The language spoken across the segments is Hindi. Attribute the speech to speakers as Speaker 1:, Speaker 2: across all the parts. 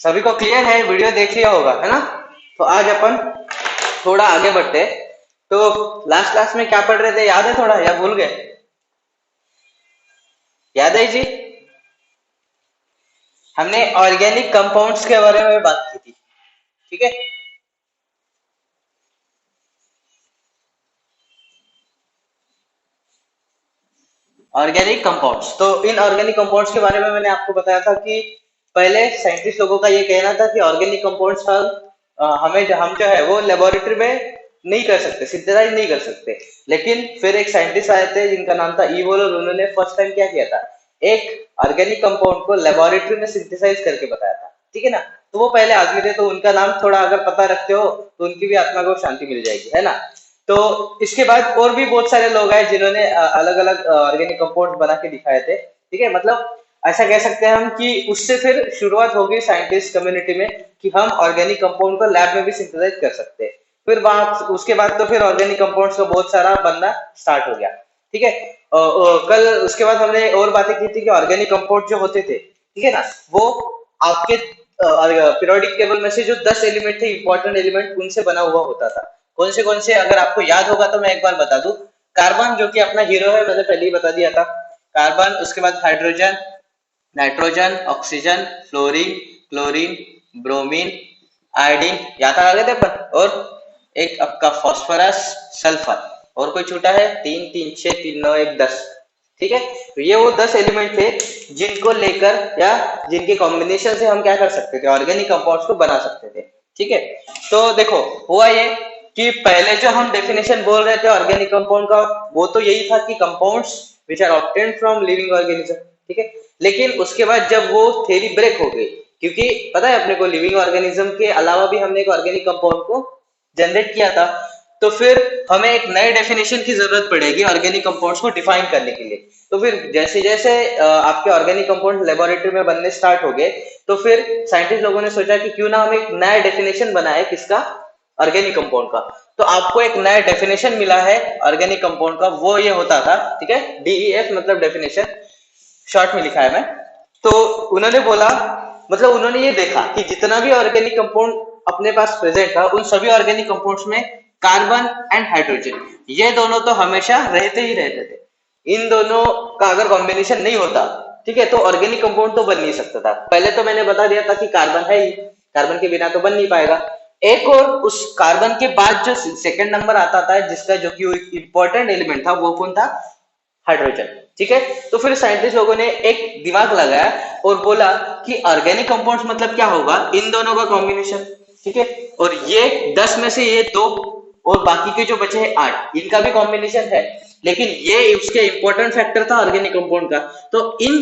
Speaker 1: सभी को क्लियर है? वीडियो देख लिया होगा है ना? तो आज अपन थोड़ा आगे बढ़ते हैं। तो लास्ट क्लास में क्या पढ़ रहे थे, याद है थोड़ा या भूल गए? याद है जी? हमने ऑर्गेनिक कंपाउंड्स के बारे में बात की थी, ठीक है? ऑर्गेनिक कंपाउंड्स, तो इन ऑर्गेनिक कंपाउंड्स के बारे में मैंने आपको बताया था कि पहले साइंटिस्ट लोगों का ये कहना था कि ऑर्गेनिक कंपाउंड्स हम जो है वो लेबोरेटरी में नहीं कर सकते, सिंथेसाइज नहीं कर सकते। लेकिन फिर एक साइंटिस्ट आए थे जिनका नाम था ईवोल, और उन्होंने फर्स्ट टाइम क्या किया था, एक ऑर्गेनिक कंपाउंड को लेबोरेटरी में सिंथेसाइज करके बताया था, ठीक है ना? तो वो पहले आदमी थे, तो उनका नाम थोड़ा अगर पता रखते हो तो उनकी भी आत्मा को शांति मिल जाएगी, है ना? तो इसके बाद और भी बहुत सारे लोग आए जिन्होंने अलग अलग ऑर्गेनिक कंपाउंड बना के दिखाए थे, ठीक है? मतलब ऐसा कह सकते हैं हम कि उससे फिर शुरुआत हो गई साइंटिस्ट कम्युनिटी में कि हम ऑर्गेनिक कंपाउंड को लैब में भी सिंथेसाइज कर सकते हैं। फिर बात उसके बाद तो फिर ऑर्गेनिक कंपाउंड्स का बहुत सारा बनना स्टार्ट हो गया, ठीक है? कल उसके बाद हमने और बातें की थी कि ऑर्गेनिक कंपाउंड जो होते थे, ठीक है ना, वो आपके पीरियोडिक टेबल में से जो 10 एलिमेंट थे, इंपॉर्टेंट एलिमेंट, उनसे बना हुआ होता था। कौन से अगर आपको याद होगा तो मैं एक बार बता दूं। कार्बन जो कि अपना हीरो है, मैंने पहले ही बता दिया था। कार्बन, उसके बाद hydrogen, nitrogen, oxygen, fluorine, chlorine, bromine, iodine, यहाँ तक आ गए थे अपन। और एक आपका फॉस्फोरस, सल्फर, और कोई छूटा है? 3 3 6 3 9 1 10, ठीक है? तो ये वो 10 एलिमेंट थे जिनको लेकर या जिनके कॉम्बिनेशन से हम क्या कर सकते थे, ऑर्गेनिक कंपाउंड्स को बना सकते थे, ठीक है? तो देखो, हुआ ये कि पहले जो हम डेफिनेशन बोल रहे थे ऑर्गेनिक कंपाउंड का, वो तो यही था कि compounds which are obtained from living organism, ठीक है? लेकिन उसके बाद जब वो थ्योरी ब्रेक हो गई, क्योंकि पता है अपने को लिविंग ऑर्गेनिज्म के अलावा भी हमने एक ऑर्गेनिक कंपाउंड को जनरेट किया था, तो फिर हमें एक नए डेफिनेशन की जरूरत पड़ेगी ऑर्गेनिक कंपाउंड्स को डिफाइन करने के लिए। तो फिर जैसे जैसे आपके ऑर्गेनिक कंपाउंड लेबोरेटरी में बनने स्टार्ट हो गए, तो फिर साइंटिस्ट लोगों ने सोचा कि क्यों ना हम एक नया डेफिनेशन बनाए, किसका? ऑर्गेनिक कंपाउंड का। तो आपको एक नया डेफिनेशन मिला है ऑर्गेनिक कंपाउंड का, वो ये होता था, ठीक है? डीईएफ मतलब डेफिनेशन, शॉर्ट में लिखा है मैं। तो उन्होंने बोला, मतलब उन्होंने ये देखा कि जितना भी ऑर्गेनिक कंपाउंड अपने पास प्रेजेंट था, उन सभी ऑर्गेनिक कंपाउंड्स में कार्बन एंड हाइड्रोजन, ये दोनों तो हमेशा रहते ही रहते थे। इन दोनों का अगर कॉम्बिनेशन नहीं होता, ठीक है, तो ऑर्गेनिक कंपाउंड तो बन नहीं सकता था। पहले तो मैंने बता दिया था कि कार्बन है ही, कार्बन के बिना तो बन नहीं पाएगा। एक और उस कार्बन के बाद जो सेकंड नंबर आता था, जिसका जो कि इंपॉर्टेंट एलिमेंट था, वो कौन था? हाइड्रोजन, ठीक है? तो फिर साइंटिस्ट लोगों ने एक दिमाग लगाया और बोला कि ऑर्गेनिक कंपाउंड्स मतलब क्या होगा? इन दोनों का कॉम्बिनेशन, ठीक है? और ये 10 में से ये दो और बाकी के जो बचे हैं 8, इनका भी कॉम्बिनेशन है, लेकिन ये उसके इंपॉर्टेंट फैक्टर था ऑर्गेनिक कंपाउंड का। तो इन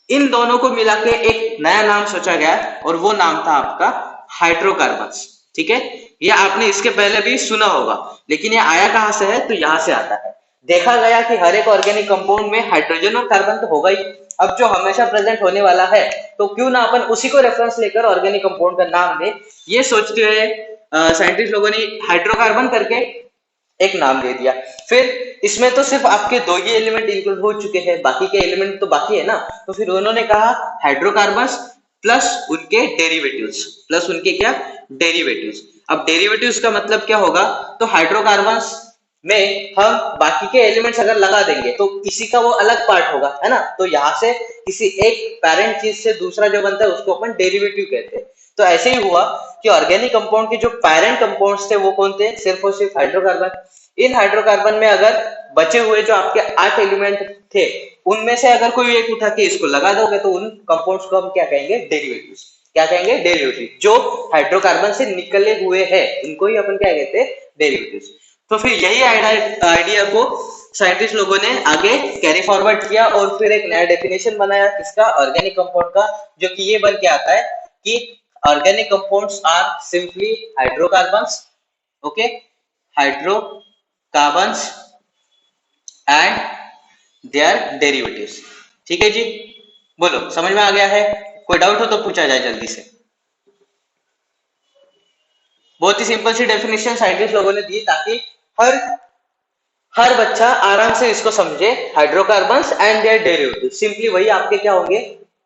Speaker 1: इन दोनों को मिला के एक नया नाम सोचा गया, और वो नाम था आपका हाइड्रोकार्बन्स, ठीक है? ये आपने इसके पहले भी सुना होगा, लेकिन ये आया कहां से है? तो यहां से आता है। देखा गया कि हर एक ऑर्गेनिक कंपाउंड में हाइड्रोजन और कार्बन तो होगा ही। अब जो हमेशा प्रेजेंट होने वाला है, तो क्यों ना अपन उसी को रेफरेंस लेकर ऑर्गेनिक कंपाउंड का नाम दे। ये सोचते हुए साइंटिस्ट लोगों ने हाइड्रोकार्बन करके एक नाम दे दिया। फिर इसमें तो सिर्फ आपके दो ही एलिमेंट इंक्लूड हो चुके हैं, बाकी के एलिमेंट तो बाकी है ना। तो फिर उन्होंने कहा हाइड्रोकार्बन्स प्लस उनके डेरिवेटिव्स, प्लस उनके क्या? डेरिवेटिव्स। अब डेरिवेटिव्स का मतलब क्या होगा? तो हाइड्रोकार्बन्स में हम बाकी के एलिमेंट्स अगर लगा देंगे तो इसी का वो अलग पार्ट होगा, है ना? तो यहाँ से किसी एक पेरेंट चीज से दूसरा जो बनता है उसको अपन डेरिवेटिव कहते हैं। तो ऐसे ही हुआ कि ऑर्गेनिक कंपाउंड के जो पेरेंट कंपाउंड्स थे वो कौन थे? सिर्फ और सिर्फ हाइड्रोकार्बन। इन हाइड्रोकार्बन में अगर बचे हुए जो आपके 8 एलिमेंट थे, उनमें से अगर कोई एक उठा के इसको लगा दोगे तो उन कंपाउंड्स को हम क्या कहेंगे? डेरिवेटिव्स। क्या कहेंगे? डेरिवेटिव। जो हाइड्रोकार्बन से निकले हुए हैं, इनको ही अपन क्या कहते हैं? डेरिवेटिव्स। तो फिर यही आइडिया को साइंटिस्ट लोगों ने आगे कैरी फॉरवर्ड किया और फिर एक नया डेफिनेशन बनाया, किसका? ऑर्गेनिक कंपाउंड का, जो कि ये बन के आता है कि organic compounds are simply hydrocarbons, okay, hydrocarbons and their derivatives, ठीक है जी? बोलो, समझ में आ गया है? कोई डाउट हो तो पूछा जाए जल्दी से। बहुत ही सिंपल सी डेफिनेशन साइंटिस्ट लोगों ने दी ताकि हर हर बच्चा आराम से इसको समझे। Hydrocarbons and their derivative, simply वही आपके क्या होंगे?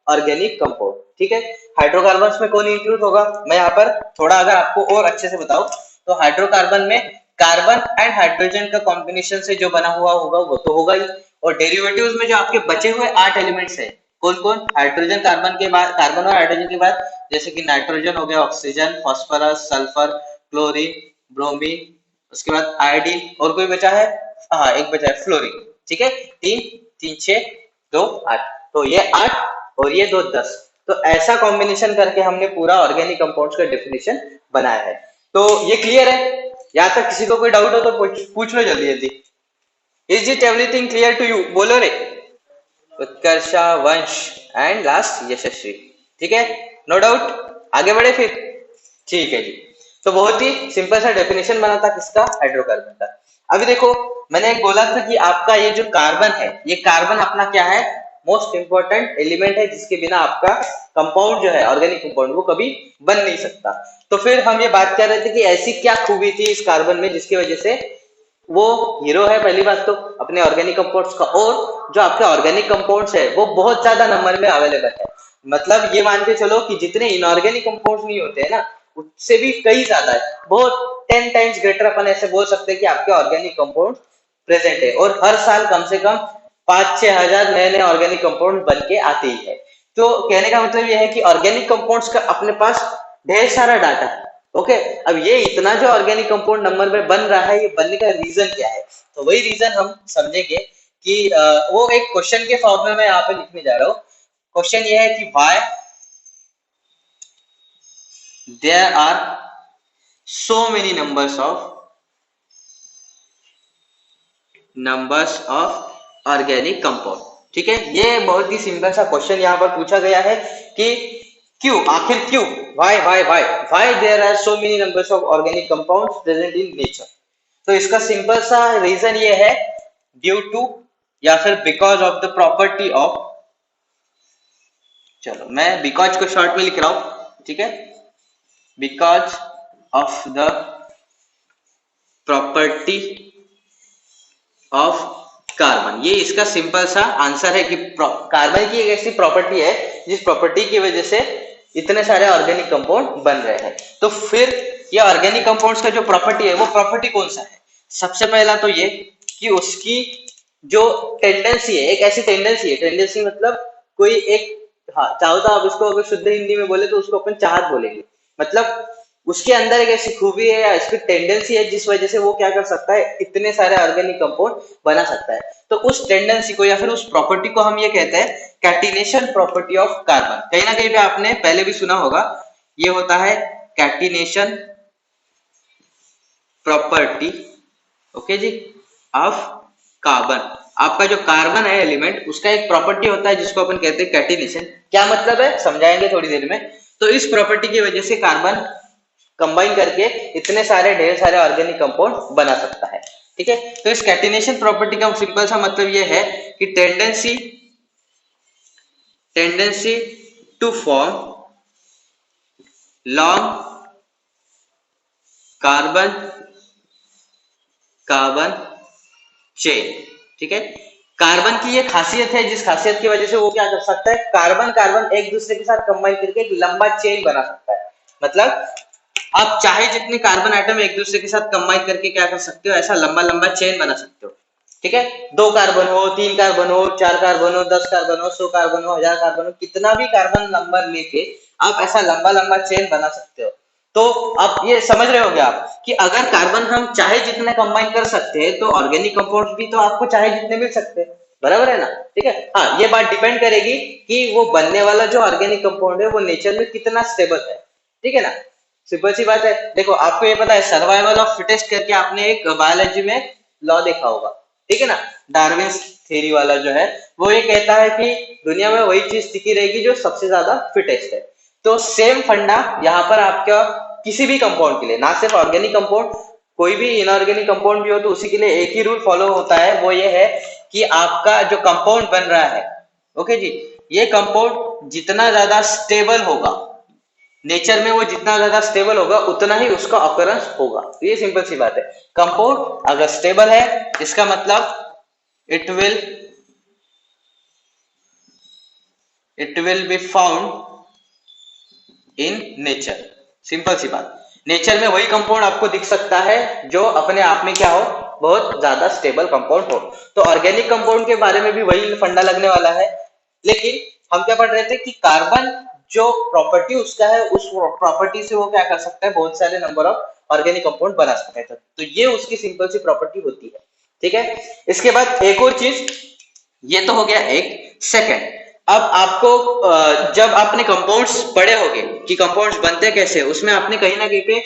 Speaker 1: ऑर्गेनिक कंपाउंड, ठीक है। हाइड्रोकार्बन में कौन इंक्लूड होगा, मैं यहाँ पर थोड़ा अगर आपको और अच्छे से बताऊं तो हाइड्रोकार्बन में कार्बन एंड हाइड्रोजन का कॉम्बिनेशन से जो बना हुआ होगा वो तो होगा ही, और डेरिवेटिव्स में जो आपके बचे हुए 8 एलिमेंट्स है कौन कौन, हाइड्रोजन कार्बन के बाद, कार्बन और हाइड्रोजन के बाद जैसे कि नाइट्रोजन हो गया, oxygen, phosphorus, sulphur, chlorine, bromine, उसके बाद आयोडीन, और कोई बचा है, हाँ एक बचा है फ्लोरीन, ठीक है। तीन, तीन छह, दो आठ, तो ये 8 और ये 2 10, तो ऐसा कॉम्बिनेशन करके हमने पूरा ऑर्गेनिक कंपाउंड्स का डेफिनेशन बनाया है। तो ये क्लियर है, यहाँ तक किसी को कोई डाउट हो तो पूछ लो जल्दी जल्दी। Is it everything clear to you, बोलो रे। उत्कर्षा, वंश एंड लास्ट यशस्वी, ठीक है, नो डाउट, आगे बढ़े फिर। ठीक है जी, तो बहुत ही सिंपल सा डेफिनेशन बना था किसका, हाइड्रोकार्बन का। अभी देखो मैंने एक बोला था कि आपका ये जो कार्बन है, ये कार्बन अपना क्या है, मोस्ट इंपॉर्टेंट एलिमेंट है जिसके बिना आपका कंपाउंड जो है ऑर्गेनिक कंपाउंड वो कभी बन नहीं सकता। तो फिर हम ये बात कर रहे थे कि ऐसी क्या खूबी थी इस कार्बन में जिसकी वजह से वो हीरो है, पहली बात तो अपने ऑर्गेनिक कंपाउंड्स का, और जो आपके ऑर्गेनिक कंपाउंड्स है वो बहुत ज्यादा नंबर में अवेलेबल है। मतलब ये मान के चलो कि जितने इनऑर्गेनिक कंपाउंड्स नहीं होते हैं ना उससे भी कई ज्यादा है, बहुत 10 टाइम्स ग्रेटर अपन ऐसे बोल सकते हैं कि आपके ऑर्गेनिक कंपाउंड प्रेजेंट है, और हर साल कम से कम 5-6 हजार नए नए ऑर्गेनिक कंपाउंड बन के आते ही है। तो कहने का मतलब यह है कि ऑर्गेनिक कंपाउंड्स का अपने पास ढेर सारा डाटा है। ओके, अब ये इतना जो ऑर्गेनिक कंपाउंड नंबर में बन रहा है, ये बनने का रीजन क्या है, तो वही रीजन हम समझेंगे कि वो एक क्वेश्चन के फॉर्म में मैं यहाँ पे लिखने जा रहा हूँ। क्वेश्चन ये है कि why there are so many numbers of organic compound, ठीक है। ये बहुत ही सिंपल सा क्वेश्चन यहाँ पर पूछा गया है कि क्यों, आखिर क्यों, why there are so many numbers of organic compounds present in nature। तो इसका सिंपल सा रीजन ये है ड्यू टू या फिर because of the property of, चलो मैं बिकॉज को शॉर्ट में लिख रहा हूं, ठीक है, because of the property of carbon. ये इसका सिंपल सा आंसर है कि कार्बन की एक ऐसी प्रॉपर्टी है जिस प्रॉपर्टी की वजह से इतने सारे ऑर्गेनिक कंपाउंड बन रहे हैं। तो फिर ये ऑर्गेनिक कंपाउंड्स का जो प्रॉपर्टी है वो प्रॉपर्टी कौन सा है, सबसे पहला तो ये कि उसकी जो टेंडेंसी है, एक ऐसी टेंडेंसी है, टेंडेंसी मतलब कोई एक, हाँ चाहो तो आप इसको अगर शुद्ध हिंदी में बोले तो उसको अपन चाहत बोलेंगे, मतलब उसके अंदर एक ऐसी खूबी है या इसकी टेंडेंसी है जिस वजह से वो क्या कर सकता है, इतने सारे ऑर्गेनिक कंपाउंड बना सकता है। तो उस टेंडेंसी को या फिर उस प्रॉपर्टी को हम ये कहते हैं कैटिनेशन प्रॉपर्टी ऑफ कार्बन। कहीं ना कहीं पे आपने पहले भी सुना होगा, ये होता है कैटिनेशन प्रॉपर्टी, ओके जी, ऑफ कार्बन। आपका जो कार्बन है एलिमेंट, उसका एक प्रॉपर्टी होता है जिसको अपन कहते हैं कैटिनेशन। क्या मतलब है समझाएंगे थोड़ी देर में। तो इस प्रॉपर्टी की वजह से कार्बन कंबाइन करके इतने सारे ढेर सारे ऑर्गेनिक कंपाउंड बना सकता है, ठीक है। तो इस कैटिनेशन प्रॉपर्टी का सिंपल सा मतलब ये है कि tendency to form long carbon carbon chain, ठीक है। कार्बन की ये खासियत है जिस खासियत की वजह से वो क्या कर सकता है, कार्बन कार्बन एक दूसरे के साथ कंबाइन करके एक लंबा चेन बना सकता है। मतलब आप चाहे जितने कार्बन आइटम एक दूसरे के साथ कंबाइन करके क्या कर सकते हो, ऐसा लंबा लंबा चेन बना सकते हो, ठीक है। 2 कार्बन हो, 3 कार्बन हो, 4 कार्बन हो, 10 कार्बन हो, 100 कार्बन हो, 1000 कार्बन हो, कितना भी कार्बन नंबर लेके आप ऐसा लंबा लंबा चेन बना सकते हो। तो आप ये समझ रहे होगे आप कि अगर कार्बन हम चाहे जितने कंबाइन कर सकते हैं तो ऑर्गेनिक कंपाउंड्स भी तो आपको चाहे जितने मिल सकते हैं, बराबर है ना, ठीक है। हाँ, ये बात डिपेंड करेगी कि वो बनने वाला जो ऑर्गेनिक कंपाउंड है वो नेचर में कितना स्टेबल है, ठीक है ना। सिंपल सी बात है। देखो आपको ये पता है सर्वाइवल ऑफ फिटेस्ट करके आपने एक बायोलॉजी में लॉ देखा होगा, ठीक है ना, डार्विन थ्योरी वाला जो है वो ये कहता है कि दुनिया में वही चीज टिकी रहेगी जो सबसे ज्यादा फिटेस्ट है। तो सेम फंडा यहाँ पर आपका किसी भी कंपाउंड के लिए, ना सिर्फ ऑर्गेनिक कंपाउंड, कोई भी इनऑर्गेनिक कंपाउंड भी हो तो उसी के लिए एक ही रूल फॉलो होता है, वो ये है कि आपका जो कंपाउंड बन रहा है, ओके जी, ये कंपाउंड जितना ज्यादा स्टेबल होगा नेचर में, वो जितना ज्यादा स्टेबल होगा उतना ही उसका ऑकरेंस होगा। तो ये सिंपल सी बात है। कंपाउंड अगर स्टेबल है इसका मतलब it will be found in nature. Simple सी बात, नेचर में वही कंपाउंड आपको दिख सकता है जो अपने आप में क्या हो, बहुत ज्यादा स्टेबल कंपाउंड हो। तो ऑर्गेनिक कंपाउंड के बारे में भी वही फंडा लगने वाला है। लेकिन हम क्या पढ़ रहे थे कि कार्बन जो प्रॉपर्टी उसका है, उस प्रॉपर्टी से वो क्या कर सकता है, बहुत सारे नंबर ऑफ ऑर्गेनिक कंपाउंड बना सकता है। तो ये उसकी सिंपल सी प्रॉपर्टी होती है। ठीक है, इसके बाद एक और चीज, ये तो हो गया एक। सेकंड, अब आपको जब आपने कंपाउंड्स पढ़े होंगे कि कंपाउंड्स बनते कैसे, उसमें आपने कहीं ना कहीं पे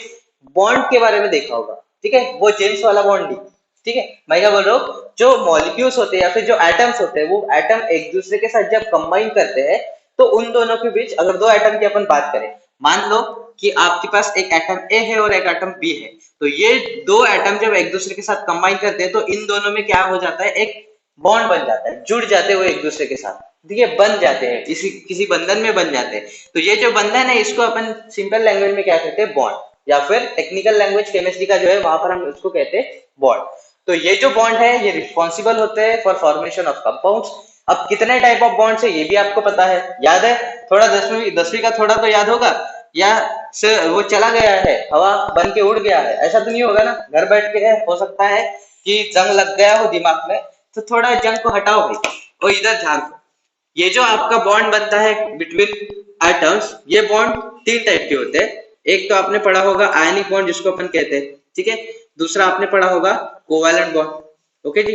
Speaker 1: बॉन्ड के बारे में देखा होगा। ठीक है, वो जेम्स वाला बॉन्ड नहीं। ठीक है, मैं क्या बोल रहा हूँ, जो मॉलिक्यूल्स होते हैं या फिर जो एटम्स होते हैं, वो एटम एक दूसरे के साथ जब कंबाइन करते हैं, तो उन दोनों के बीच अगर दो एटम की अपन बात करें, मान लो कि आपके पास एक एटम ए है और एक एटम बी है, तो ये दो एटम जब एक दूसरे के साथ कंबाइन करते हैं, तो इन दोनों में क्या हो जाता है, एक बॉन्ड बन जाता है, जुड़ जाते हैं वो एक दूसरे के साथ। ठीक है, बन जाते हैं, इसी किसी बंधन में बन जाते हैं। तो ये जो बंधन है, इसको अपन सिंपल लैंग्वेज में क्या कहते हैं, बॉन्ड, या फिर टेक्निकल लैंग्वेज केमिस्ट्री का जो है वहां पर हम उसको कहते हैं बॉन्ड। तो ये जो बॉन्ड है, ये रिस्पॉन्सिबल होते हैं फॉर फॉर्मेशन ऑफ कंपाउंड्स। अब कितने टाइप ऑफ बॉन्ड्स है ये भी आपको पता है, याद है, थोड़ा दसवीं दसवीं का थोड़ा तो याद होगा, या वो चला गया है, हवा बन के उड़ गया है, ऐसा तो नहीं होगा ना, घर बैठ के हो सकता है कि जंग लग गया हो दिमाग में, तो थोड़ा जंग को हटाओ भाई और इधर ध्यान दो। ये जो आपका बॉन्ड बनता है बिटवीन एटम्स, ये बॉन्ड तीन टाइप के होते हैं। एक तो आपने पढ़ा होगा आयनिक बॉन्ड, जिसको अपन कहते हैं। ठीक है, दूसरा आपने पढ़ा होगा कोवैलेंट बॉन्ड। ओके जी,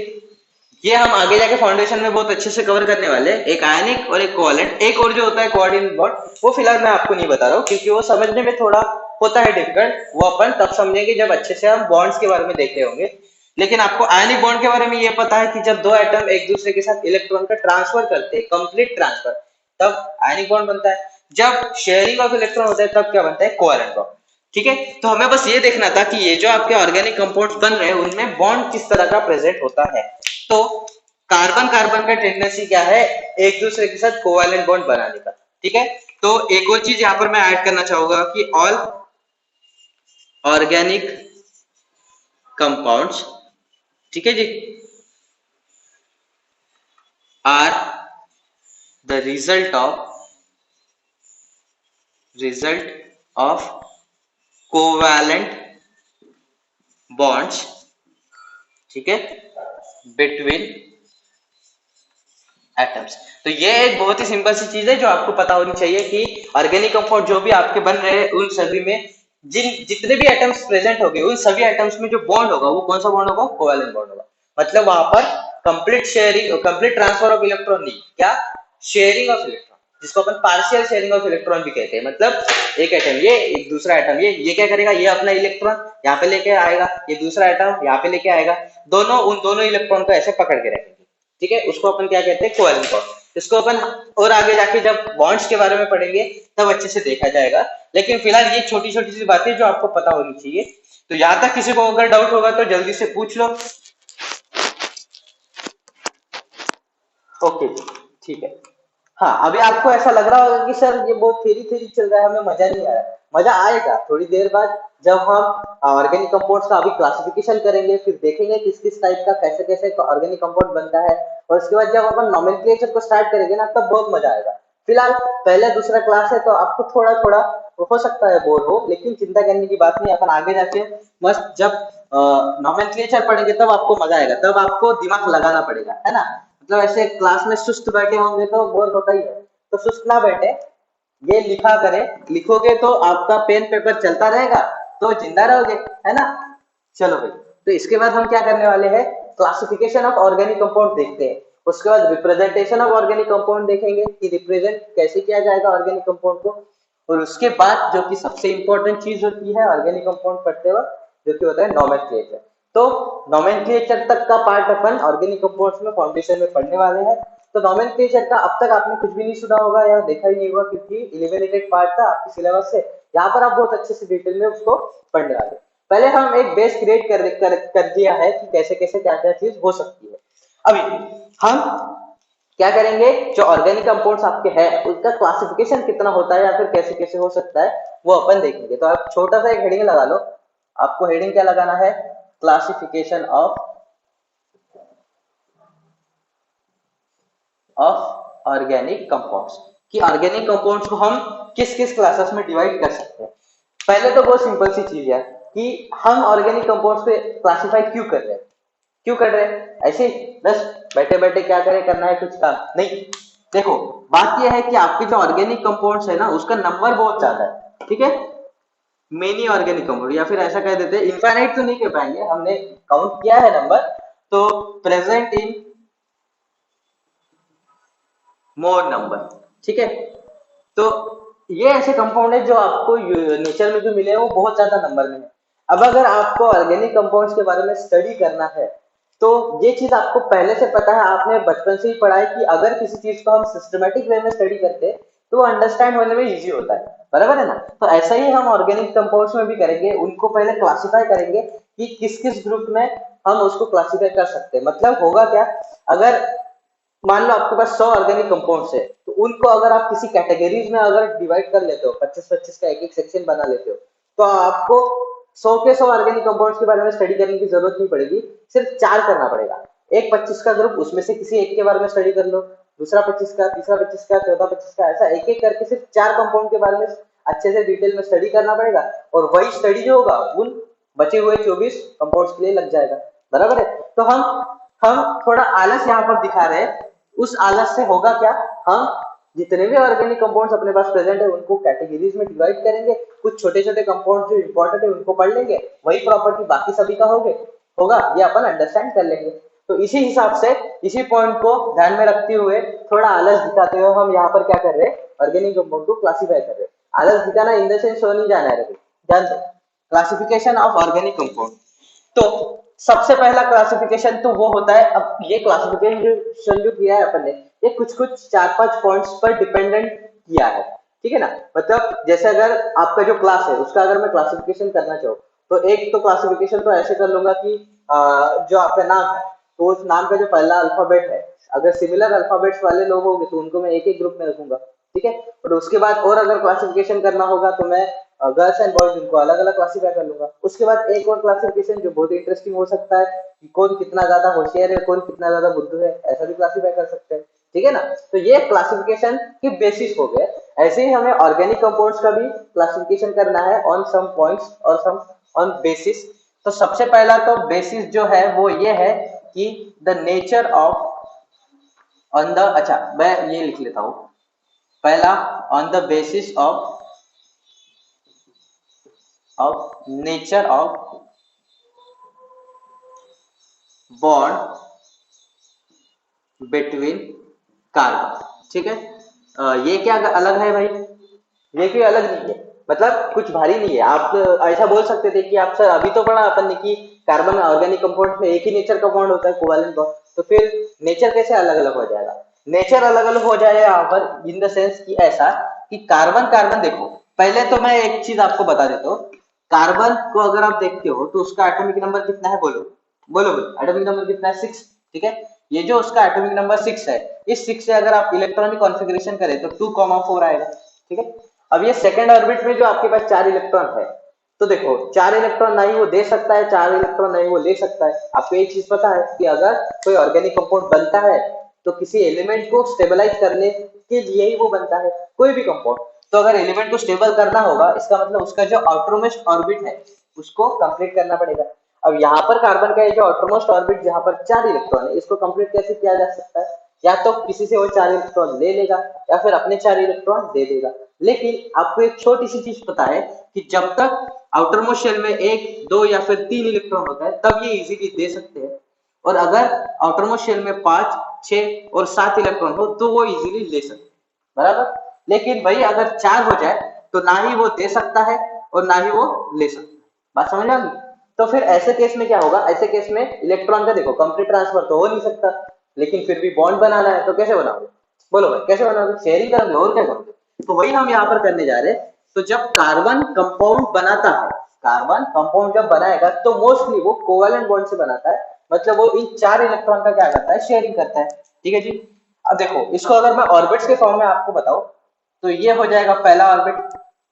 Speaker 1: ये हम आगे जाके फाउंडेशन में बहुत अच्छे से कवर करने वाले हैं, एक आयनिक और एक कोवैलेंट। एक और जो होता है कोऑर्डिनेट बॉन्ड, वो फिलहाल मैं आपको नहीं बता रहा हूँ, क्योंकि वो समझने में थोड़ा होता है डिफिकल्ट, वो अपन तब समझेंगे जब अच्छे से हम बॉन्ड्स के बारे में देख रहे होंगे। लेकिन आपको आयनिक बॉन्ड के बारे में ये पता है कि जब दो एटम एक दूसरे के साथ इलेक्ट्रॉन का ट्रांसफर करते हैं, कंप्लीट ट्रांसफर, तब आयनिक बॉन्ड बनता है। जब शेयरिंग ऑफ इलेक्ट्रॉन होता है, तब क्या बनता है, कोवैलेंट बॉन्ड। ठीक है, तो हमें बस ये देखना था कि ये जो आपके ऑर्गेनिक कंपाउंड्स बन रहे हैं, उनमें बॉन्ड किस तरह का प्रेजेंट होता है। तो कार्बन कार्बन का टेंडेंसी क्या है, एक दूसरे के साथ कोवैलेंट बॉन्ड बनाने का। ठीक है, तो एक और चीज यहां पर मैं ऐड करना चाहूंगा कि ऑल ऑर्गेनिक कंपाउंड्स, ठीक है जी, are the result of covalent bonds, ठीक है, बिटवीन एटम्स। तो ये एक बहुत ही सिंपल सी चीज है जो आपको पता होनी चाहिए कि ऑर्गेनिक कंपाउंड जो भी आपके बन रहे हैं, उन सभी में जितने भी एटम्स प्रेजेंट होंगे, उन सभी एटम्स में जो बॉन्ड होगा, वो कौन सा बॉन्ड होगा, कोवैलेंट बॉन्ड होगा। मतलब वहां पर complete sharing, complete transfer of electron नहीं, क्या, शेयरिंग ऑफ इलेक्ट्रॉन, जिसको अपन पार्शियल शेयरिंग ऑफ इलेक्ट्रॉन भी कहते हैं। मतलब एक एटम ये, एक दूसरा एटम ये क्या करेगा, ये अपना इलेक्ट्रॉन यहाँ पे लेके आएगा, ये दूसरा एटम यहाँ पे लेके आएगा, दोनों उन दोनों इलेक्ट्रॉन को ऐसे पकड़ के रखेंगे। ठीक है, उसको अपन क्या कहते हैं, कोवैलेंट बॉन्ड। इसको अपन और आगे जाके जब बॉन्ड्स के बारे में पढ़ेंगे, तब अच्छे से देखा जाएगा। लेकिन फिलहाल ये छोटी छोटी सी बातें जो आपको पता होनी चाहिए। तो यहाँ तक किसी को अगर डाउट होगा तो जल्दी से पूछ लो। ओके, ठीक है। हाँ, अभी आपको ऐसा लग रहा होगा कि सर ये बहुत थेरी थेरी चल रहा है, हमें मजा नहीं आ रहा। मजा आएगा थोड़ी देर बाद, जब हम ऑर्गेनिक कंपाउंड्स का अभी क्लासिफिकेशन करेंगे, फिर देखेंगे किस किस टाइप का कैसे कैसे ऑर्गेनिक कंपाउंड बनता है, और उसके बाद जब अपन नोमेनक्लेचर को स्टार्ट करेंगे ना, तब बहुत मजा आएगा। फिलहाल पहला दूसरा क्लास है, तो आपको थोड़ा थोड़ा हो सकता है बोर हो, लेकिन चिंता करने की बात नहीं, अपन आगे जाके मस्त जब नोमेनक्लेचर पढ़ेंगे, तब आपको मजा आएगा, तब आपको दिमाग लगाना पड़ेगा, है ना। मतलब ऐसे क्लास में सुस्त बैठे होंगे तो बोर होता ही है, तो सुस्त ना बैठे, ये लिखा करें, लिखोगे तो आपका पेन पेपर चलता रहेगा, तो जिंदा रहोगे, है ना। चलो भाई, तो इसके बाद हम क्या करने वाले हैं, क्लासिफिकेशन ऑफ ऑर्गेनिक कंपाउंड देखते हैं। उसके बाद रिप्रेजेंटेशन ऑफ ऑर्गेनिक कंपाउंड देखेंगे कि रिप्रेजेंट कैसे किया जाएगा ऑर्गेनिक कंपाउंड को। और उसके बाद जो कि सबसे इंपॉर्टेंट चीज होती है ऑर्गेनिक कंपाउंड पढ़ते वक्त, जो कि होता है नोमेनक्लेचर। तो नोमेनक्लेचर तक का पार्ट अपन ऑर्गेनिक कंपाउंड्स में फाउंडेशन में पढ़ने वाले हैं। तो नोमेनक्लेचर का अब तक आपने कुछ भी नहीं सुना होगा या देखा ही नहीं होगा, क्योंकि इलिमिनेटेड पार्ट था आपके सिलेबस से। यहाँ पर आप बहुत अच्छे से डिटेल में उसको पढ़ने वाले। पहले हम एक बेस क्रिएट कर दिया है कि कैसे कैसे क्या क्या चीज हो सकती है। अभी हम क्या करेंगे, जो ऑर्गेनिक कंपाउंड्स आपके हैं, उसका क्लासिफिकेशन कितना होता है या फिर कैसे कैसे हो सकता है, वो अपन देखेंगे। तो आप छोटा सा एक हेडिंग लगा लो। आपको हेडिंग क्या लगाना है, क्लासिफिकेशन ऑफ ऑर्गेनिक कंपाउंड्स। कि ऑर्गेनिक कंपाउंड्स को हम किस किस क्लासेस में डिवाइड कर सकते हैं। पहले तो बहुत सिंपल सी चीज है कि हम ऑर्गेनिक कंपाउंड्स को क्लासिफाई क्यों कर रहे हैं। क्यों कर रहे हैं ऐसे ही बस बैठे बैठे क्या करें, करना है कुछ काम नहीं। देखो बात यह है कि आपके जो ऑर्गेनिक कंपाउंड्स है ना उसका नंबर बहुत ज्यादा है, ठीक है। मेनी ऑर्गेनिक कंपाउंड या फिर ऐसा कह देते हैं, इनफाइनाइट तो नहीं कह पाएंगे, हमने काउंट किया है नंबर। तो प्रेजेंट इन मोर नंबर, ठीक है। तो ये ऐसे कंपाउंड है जो आपको नेचर में जो मिले हैं वो बहुत ज्यादा नंबर में है। अब अगर आपको ऑर्गेनिक कंपाउंड्स के बारे में स्टडी करना है तो ये चीज आपको पहले से पता है, आपने बचपन से ही पढ़ा है कि अगर किसी चीज को हम सिस्टमेटिक वे में स्टडी करते हैं तो वो अंडरस्टैंड होने में इजी होता है, बराबर है ना। तो ऐसा ही हम ऑर्गेनिक कंपाउंड्स में भी करेंगे, उनको पहले क्लासिफाई करेंगे कि किस किस ग्रुप में हम उसको क्लासिफाई कर सकते हैं। मतलब होगा क्या, अगर मान लो आपके पास 100 ऑर्गेनिक कंपाउंड्स है तो उनको अगर आप किसी कैटेगरीज में अगर डिवाइड कर लेते हो, 25-25 का एक एक सेक्शन बना लेते हो, तो आपको 100 के 100 ऑर्गेनिक कंपाउंड्स के बारे में स्टडी करने की जरूरत नहीं पड़ेगी, सिर्फ 4 करना पड़ेगा। एक 25 का ग्रुप, उसमें से किसी एक के बारे में स्टडी कर लो, दूसरा 25 का, तीसरा 25 का, चौथा 25 का, ऐसा एक एक करके सिर्फ 4 कंपाउंड के बारे में अच्छे से डिटेल में स्टडी करना पड़ेगा। और वही स्टडी जो होगा उन बचे हुए 24 कंपाउंड्स के लिए लग जाएगा, बराबर है। तो हम थोड़ा आलस यहाँ पर दिखा रहे हैं। उस आलस से होगा क्या, हम जितने भी ऑर्गेनिक कंपाउंड्स अपने पास प्रेजेंट है उनको कैटेगरीज में डिवाइड करेंगे, कुछ छोटे छोटे कंपाउंड जो इंपॉर्टेंट है उनको पढ़ लेंगे, वही प्रॉपर्टी बाकी सभी का होगा, ये अपन अंडरस्टैंड कर लेंगे। तो इसी हिसाब से इसी पॉइंट को ध्यान में रखते हुए थोड़ा आलस दिखाते हुए हम यहाँ पर क्या कर रहे हैं, ऑर्गेनिक कंपाउंड को क्लासिफाई कर रहे हैं। आलस दिखाना इन द सेंस शो नहीं जाना है, ध्यान दो। क्लासिफिकेशन ऑफ ऑर्गेनिक कंपाउंड, तो सबसे पहला क्लासिफिकेशन तो वो होता है, अब ये क्लासिफिकेशन जो किया है अपन ने ये कुछ कुछ 4-5 पॉइंट्स पर डिपेंडेंट किया है, ठीक है ना। मतलब जैसे अगर आपका जो क्लास है उसका अगर मैं क्लासिफिकेशन करना चाहूँ तो एक तो क्लासिफिकेशन तो ऐसे कर लूंगा कि जो आपका नाम है तो उस नाम का जो पहला अल्फाबेट है, अगर सिमिलर अल्फाबेट्स वाले लोग होंगे तो उनको मैं एक एक ग्रुप में रखूंगा, ठीक है। और उसके बाद और अगर क्लासिफिकेशन करना होगा तो मैं गर्ल्स एंड बॉयज उनको अलग अलग क्लासिफाई कर लूंगा। उसके बाद एक और क्लासिफिकेशन जो बहुत इंटरेस्टिंग हो सकता है कि कौन कितना ज्यादा होशियार है, कौन कितना ज्यादा बुद्धू है, ऐसा भी क्लासिफाई कर सकते हैं, ठीक है ना। तो ये क्लासिफिकेशन के बेसिस हो गए। ऐसे ही हमें ऑर्गेनिक कंपाउंड्स का भी क्लासिफिकेशन करना है ऑन सम पॉइंट्स और सम ऑन बेसिस। तो सबसे पहला तो बेसिस जो है वो ये है कि the nature of on the, अच्छा मैं ये लिख लेता हूं, पहला on the basis of nature of bond between carbon, ठीक है। ये क्या अलग है भाई, ये कोई अलग नहीं है, मतलब कुछ भारी नहीं है। आप ऐसा बोल सकते थे कि आप सर अभी तो पढ़ा अपन ने कि कार्बन ऑर्गेनिक कंपाउंड में एक ही नेचर का बॉन्ड होता है, कोवैलेंट बॉन्ड, तो फिर नेचर कैसे अलग अलग हो जाएगा। नेचर अलग अलग हो जाएगा यहाँ पर इन द सेंस कि ऐसा कि कार्बन कार्बन देखो, पहले तो मैं एक चीज आपको बता देता हूँ। कार्बन को अगर आप देखते हो तो उसका एटॉमिक नंबर कितना है, बोलो बोलो बोलो, एटॉमिक नंबर कितना है, 6, ठीक है। ये जो उसका एटॉमिक नंबर 6 है, इस 6 से अगर आप इलेक्ट्रॉनिक कॉन्फ़िगरेशन करें तो 2,4 आएगा, ठीक है। अब ये सेकंड ऑर्बिट में जो आपके पास 4 इलेक्ट्रॉन है, तो देखो 4 इलेक्ट्रॉन ना ही वो दे सकता है, 4 इलेक्ट्रॉन नहीं वो ले सकता है। आपको एक चीज पता है कि अगर कोई ऑर्गेनिक कंपाउंड बनता है तो किसी एलिमेंट को स्टेबलाइज करने के लिए ही वो बनता है, कोई भी कंपाउंड। तो अगर एलिमेंट को स्टेबल करना होगा इसका मतलब उसका जो आउटरमोस्ट ऑर्बिट है उसको कंप्लीट करना पड़ेगा। अब यहाँ पर कार्बन का ये जो आउटरमोस्ट ऑर्बिट जहाँ पर 4 इलेक्ट्रॉन है इसको कंप्लीट कैसे किया जा सकता है, या तो किसी से वो 4 इलेक्ट्रॉन ले लेगा या फिर अपने 4 इलेक्ट्रॉन दे देगा। लेकिन आपको एक छोटी सी चीज पता है कि जब तक आउटर मोस्ट शेल में 1, 2 या फिर 3 इलेक्ट्रॉन होता है तब ये इजीली दे सकते हैं, और अगर आउटर मोस्ट शेल में 5, 6 और 7 इलेक्ट्रॉन हो तो वो इजीली ले सकते हैं, बराबर। लेकिन भाई अगर 4 हो जाए तो ना ही वो दे सकता है और ना ही वो ले सकता है, बात समझ आ गई। तो फिर ऐसे केस में क्या होगा, ऐसे केस में इलेक्ट्रॉन का देखो कंप्लीट ट्रांसफर तो हो नहीं सकता, लेकिन फिर भी बॉन्ड बनाना है तो कैसे बनाओगे, बोलो भाई कैसे बनाओगे, शेयरिंग करोगे और क्या करोगे। तो वही हम यहाँ पर करने जा रहे हैं। तो जब कार्बन कंपाउंड बनाता है, कार्बन कंपाउंड जब बनाएगा तो मोस्टली वो कोवैलेंट बॉन्ड से बनाता है, मतलब वो इन 4 इलेक्ट्रॉन का क्या करता है, शेयरिंग करता है, ठीक है जी। अब देखो इसको अगर मैं ऑर्बिट्स के फॉर्म में आपको बताऊं तो ये हो जाएगा पहला ऑर्बिट,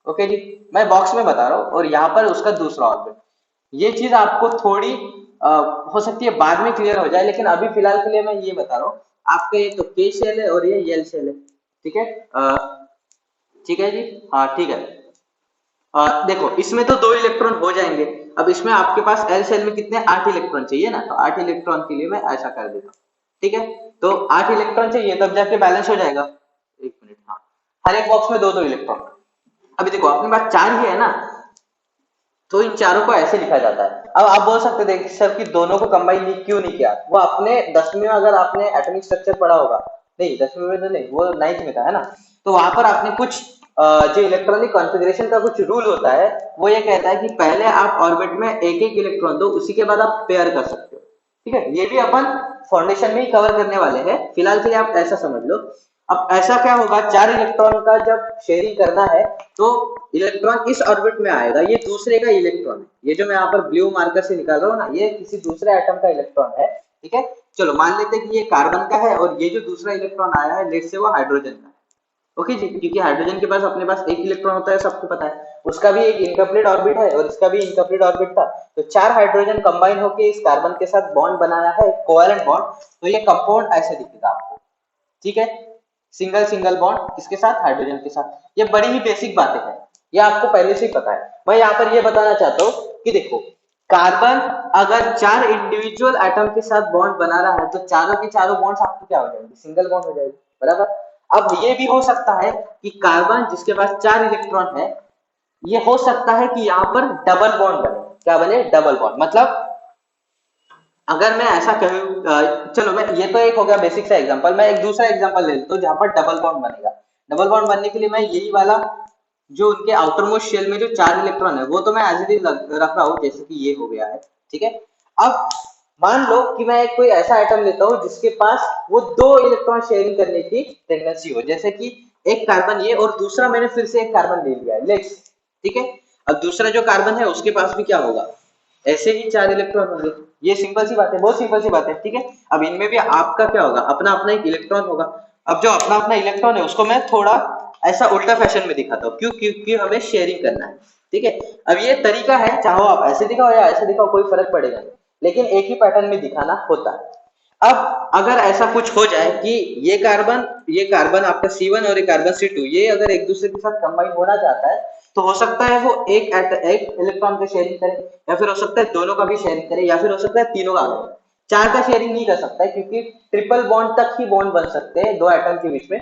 Speaker 1: ओके जी, मैं बॉक्स में बता रहा हूँ, और यहाँ पर उसका दूसरा ऑर्बिट। ये चीज आपको थोड़ी हो सकती है बाद में क्लियर हो जाए, लेकिन अभी फिलहाल के लिए मैं ये बता रहा हूँ। आपका ये तो के शेल है और ये एल शेल है, ठीक है। ठीक है जी, हाँ ठीक है। देखो इसमें तो 2 इलेक्ट्रॉन हो जाएंगे। अब इसमें आपके पास एल शेल में कितने 8 इलेक्ट्रॉन चाहिए ना, तो 8 इलेक्ट्रॉन के लिए मैं ऐसा कर देता हूँ। ठीक है, तो 8 इलेक्ट्रॉन चाहिए तब जाके बैलेंस हो जाएगा। एक मिनट, हाँ, हर एक बॉक्स में 2-2 इलेक्ट्रॉन। अभी देखो अपने पास 4 ही है ना, तो इन चारों को ऐसे लिखा जाता है। अब आप बोल सकते देख सर कि दोनों को कंबाइन क्यों नहीं किया, वो अपने 10वीं में अगर आपने एटॉमिक स्ट्रक्चर पढ़ा होगा, नहीं 10वीं में तो नहीं, वो 9th में था है ना, तो वहां पर आपने कुछ जो इलेक्ट्रॉनिक कॉन्फ़िगरेशन का कुछ रूल होता है, वो ये कहता है कि पहले आप ऑर्बिट में एक एक इलेक्ट्रॉन दो, उसी के बाद आप पेयर कर सकते हो। ठीक है, ये भी अपन फाउंडेशन में ही कवर करने वाले हैं, फिलहाल के लिए आप ऐसा समझ लो। अब ऐसा क्या होगा, 4 इलेक्ट्रॉन का जब शेयरिंग करना है तो इलेक्ट्रॉन इस ऑर्बिट में आएगा, ये दूसरे का इलेक्ट्रॉन है, ये जो मैं यहाँ पर ब्लू मार्कर से निकाल रहा हूँ ना, ये किसी दूसरे एटम का इलेक्ट्रॉन है। ठीक है, चलो मान लेते हैं कि ये कार्बन का है और ये जो दूसरा इलेक्ट्रॉन आया है लेट से वो हाइड्रोजन का है। ओके जी, क्योंकि हाइड्रोजन के पास अपने पास एक इलेक्ट्रॉन होता है, सबको पता है, उसका भी एक इनकम्प्लीट ऑर्बिट है और इसका भी इनकम्प्लीट ऑर्बिट था, तो 4 हाइड्रोजन कंबाइन होकर इस कार्बन के साथ बॉन्ड बनाया है, कोवेलेंट बॉन्ड। तो ये कंपाउंड ऐसे दिखेगा आपको। ठीक है, सिंगल सिंगल बॉन्ड किसके साथ, हाइड्रोजन के साथ। ये बड़ी ही बेसिक बातें हैं, ये आपको पहले से ही पता है। मैं यहाँ पर ये बताना चाहता हूँ कि देखो कार्बन अगर 4 इंडिविजुअल एटम के साथ बॉन्ड बना रहा है तो चारों के चारों बॉन्ड्स आपको क्या हो जाएंगे, सिंगल बॉन्ड हो जाएगी, बराबर। अब ये भी हो सकता है कि कार्बन जिसके पास 4 इलेक्ट्रॉन है, ये हो सकता है कि यहाँ पर डबल बॉन्ड बने। क्या बने, डबल बॉन्ड। मतलब अगर मैं ऐसा कहूँ, चलो मैं, ये तो एक हो गया बेसिक सा एग्जांपल, मैं एक दूसरा एग्जांपल ले लेता हूँ जहां पर डबल बॉन्ड बनेगा। डबल बॉन्ड बनने के लिए मैं यही वाला जो उनके आउटर मोस्ट शेल में जो 4 इलेक्ट्रॉन है वो तो मैं एज इट इज रख रहा हूँ, जैसे कि ये हो गया है। ठीक है, अब मान लो कि मैं कोई ऐसा आइटम लेता हूँ जिसके पास वो 2 इलेक्ट्रॉन शेयरिंग करने की टेंडेंसी हो, जैसे कि एक कार्बन ये और दूसरा मैंने फिर से एक कार्बन ले लिया है, लेट्स। ठीक है, अब दूसरा जो कार्बन है उसके पास भी क्या होगा, ऐसे ही 4 इलेक्ट्रॉन होंगे। ये सिंपल सी बात है, बहुत सिंपल सी बात है। ठीक है, अब इनमें भी आपका क्या होगा, अपना अपना एक इलेक्ट्रॉन होगा। अब जो अपना अपना इलेक्ट्रॉन है उसको मैं थोड़ा ऐसा उल्टा फैशन में दिखाता हूँ, क्यों, क्योंकि हमें शेयरिंग करना है। ठीक है, अब ये तरीका है, चाहो आप ऐसे दिखाओ या ऐसे दिखाओ, कोई फर्क पड़ेगा नहीं, लेकिन एक ही पैटर्न में दिखाना होता है। अब अगर ऐसा कुछ हो जाए कि ये कार्बन आपका C1 और ये कार्बन C2, ये अगर एक दूसरे के साथ कंबाइन होना चाहता है, तो हो सकता है वो एक इलेक्ट्रॉन का शेयरिंग करे, या फिर हो सकता है दोनों का भी शेयरिंग करे, या फिर हो सकता है तीनों का करे। 4 का शेयरिंग नहीं कर सकता है, क्योंकि ट्रिपल बॉन्ड तक ही बॉन्ड बन सकते हैं दो एटम के बीच में,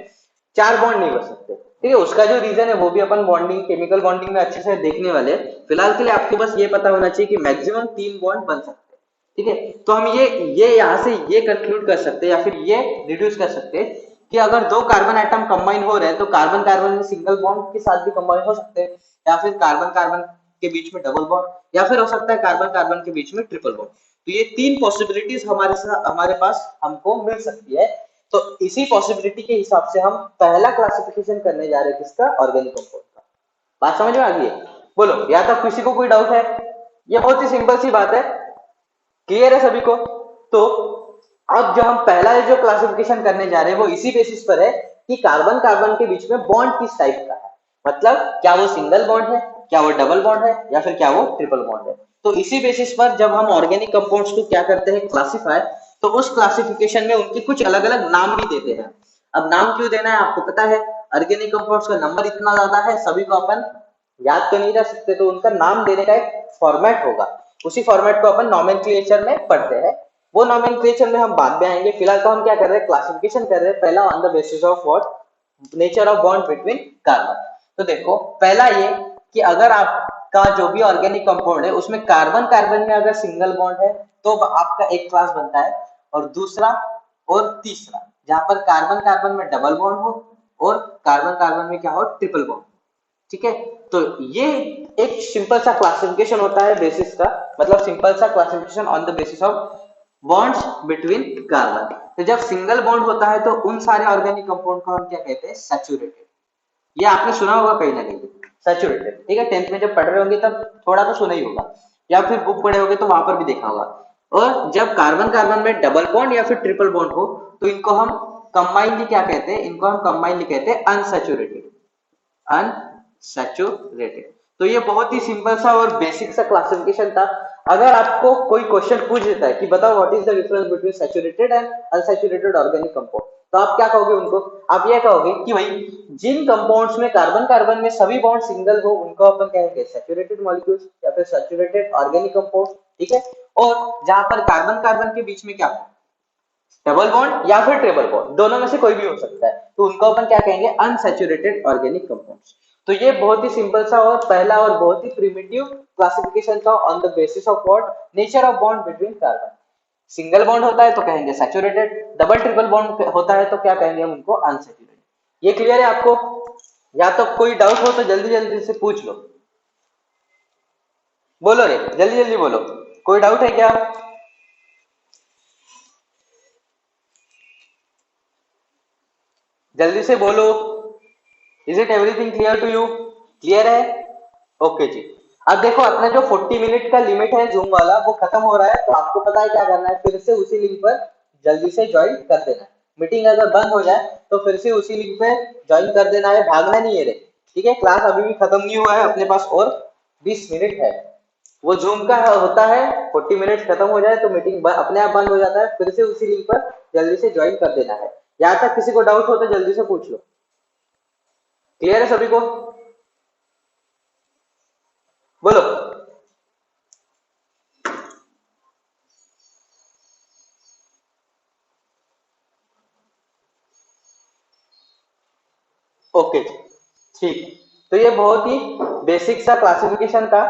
Speaker 1: 4 बॉन्ड नहीं बन सकते। ठीक है, उसका जो रीजन है वो भी अपन बॉन्डिंग, केमिकल बॉन्डिंग में अच्छे से देखने वाले हैं। फिलहाल के लिए आपको बस ये पता होना चाहिए कि मैक्सिमम 3 बॉन्ड बन सकते हैं। ठीक है, तो हम ये यहाँ से ये कंक्लूड कर सकते हैं या फिर ये डिड्यूस कर सकते हैं कि अगर 2 कार्बन एटम कंबाइन हो रहे हैं तो कार्बन कार्बन में सिंगल बॉन्ड के साथ भी कंबाइन हो सकते हैं, या फिर कार्बन कार्बन के बीच में डबल बॉन्ड, या फिर हो सकता है कार्बन कार्बन के बीच में ट्रिपल बॉन्ड। तो ये 3 पॉसिबिलिटीज हमारे पास हमको मिल सकती है। तो इसी पॉसिबिलिटी के हिसाब से हम पहला क्लासिफिकेशन करने जा रहे हैं, किसका, ऑर्गेनिक कंपाउंड का। बात समझ में आ गई है? बोलो, या तो किसी को कोई डाउट है? ये बहुत ही सिंपल सी बात है, क्लियर है सभी को? तो अब जो हम पहला जो क्लासिफिकेशन करने जा रहे हैं वो इसी बेसिस पर है कि कार्बन कार्बन के बीच में बॉन्ड किस टाइप का है, मतलब क्या वो सिंगल बॉन्ड है, क्या वो डबल बॉन्ड है, या फिर क्या वो ट्रिपल बॉन्ड है। तो इसी बेसिस पर जब हम ऑर्गेनिक कंपाउंड्स को क्या करते हैं, क्लासिफाई, तो उस क्लासिफिकेशन में उनके कुछ अलग अलग नाम भी देते हैं। अब नाम क्यों देना है आपको पता है, ऑर्गेनिक कंपाउंड्स का नंबर इतना ज्यादा है, सभी को अपन याद तो नहीं रख सकते, तो उनका नाम देने का एक फॉर्मेट होगा, उसी फॉर्मेट को अपन नोमेनक्लेचर में पढ़ते हैं। वो नोमेनक्लेचर में हम बाद में आएंगे, फिलहाल तो हम क्या कर रहे हैं, क्लासिफिकेशन कर रहे हैं, पहला on the basis of what, nature of bond between carbon. तो देखो पहला ये कि अगर आपका जो भी ऑर्गेनिक कंपाउंड है उसमें कार्बन कार्बन में अगर सिंगल बॉन्ड है तो आपका एक क्लास बनता है, और दूसरा और तीसरा जहां पर कार्बन कार्बन में डबल बॉन्ड हो और कार्बन कार्बन में क्या हो, ट्रिपल बॉन्ड। ठीक है, तो ये एक सिंपल सा क्लासिफिकेशन होता है बेसिस का, मतलब सिंपल सा classification on the basis of bonds between carbon. तो जब सिंगल बॉन्ड होता है तो उन सारे ऑर्गेनिक कंपाउंड को हम क्या कहते हैं, सैचुरेटेड। ये आपने सुना होगा कहीं ना कहीं, सैचुरेटेड। ठीक है, 10th में जब पढ़ रहे होंगे तब थोड़ा तो सुना ही होगा, या फिर बुक पढ़े होंगे तो वहां पर भी देखा होगा। और जब कार्बन कार्बन में डबल बॉन्ड या फिर ट्रिपल बॉन्ड हो तो इनको हम कंबाइनली क्या कहते हैं, इनको हम कंबाइनली कहते हैं अनसैचुरेटेड, अनसैचुरेटेड। तो ये बहुत ही सिंपल सा और बेसिक सा क्लासिफिकेशन था। अगर आपको कोई क्वेश्चन पूछ देता है कि बताओ what is the difference between saturated and unsaturated organic compound, तो आप क्या कहोगे उनको? आप ये कहोगे कि भाई जिन कंपाउंड्स में कार्बन कार्बन में सभी बॉन्ड सिंगल हो उनको अपन कहेंगे सैचुरेटेड मॉलिक्यूल्स या फिर सैचुरेटेड ऑर्गेनिक कंपाउंड, ठीक है। और जहां पर कार्बन कार्बन के बीच में क्या डबल बॉन्ड या फिर ट्रिपल बॉन्ड, दोनों में से कोई भी हो सकता है, तो उनको अपन क्या कहेंगे? Unsaturated organic compounds. तो ये बहुत ही सिंपल सा और पहला और बहुत ही प्रिमिटिव क्लासिफिकेशन था on the basis of what? Nature of bond between carbon. Single bond होता है तो कहेंगे सैचुरेटेड, डबल ट्रिपल बॉन्ड होता है तो क्या कहेंगे हम उनको? अनसैचुरेटेड। ये क्लियर है आपको? या तो कोई डाउट हो तो जल्दी जल्दी से पूछ लो, बोलो रे, जल्दी जल्दी बोलो, कोई डाउट है क्या? जल्दी से बोलो। Is it everything clear to you? Clear है? ओके जी। अब देखो अपना जो 40 मिनट का लिमिट है जूम वाला वो खत्म हो रहा है, तो आपको पता है क्या करना है? फिर से उसी लिंक पर जल्दी से ज्वाइन कर देना है। मीटिंग अगर बंद हो जाए तो फिर से उसी लिंक पे ज्वाइन कर देना है, भागना नहीं है रे, ठीक है। क्लास अभी भी खत्म नहीं हुआ है, अपने पास और 20 मिनट है। वो जूम का होता है 40 मिनट खत्म हो जाए तो मीटिंग अपने आप बंद हो जाता है, फिर से उसी लिंक पर जल्दी से ज्वाइन कर देना है। यहाँ तक किसी को डाउट हो तो जल्दी से पूछ लो। क्लियर है सभी को? बोलो। ओके, ठीक। तो ये बहुत ही बेसिक सा क्लासिफिकेशन था,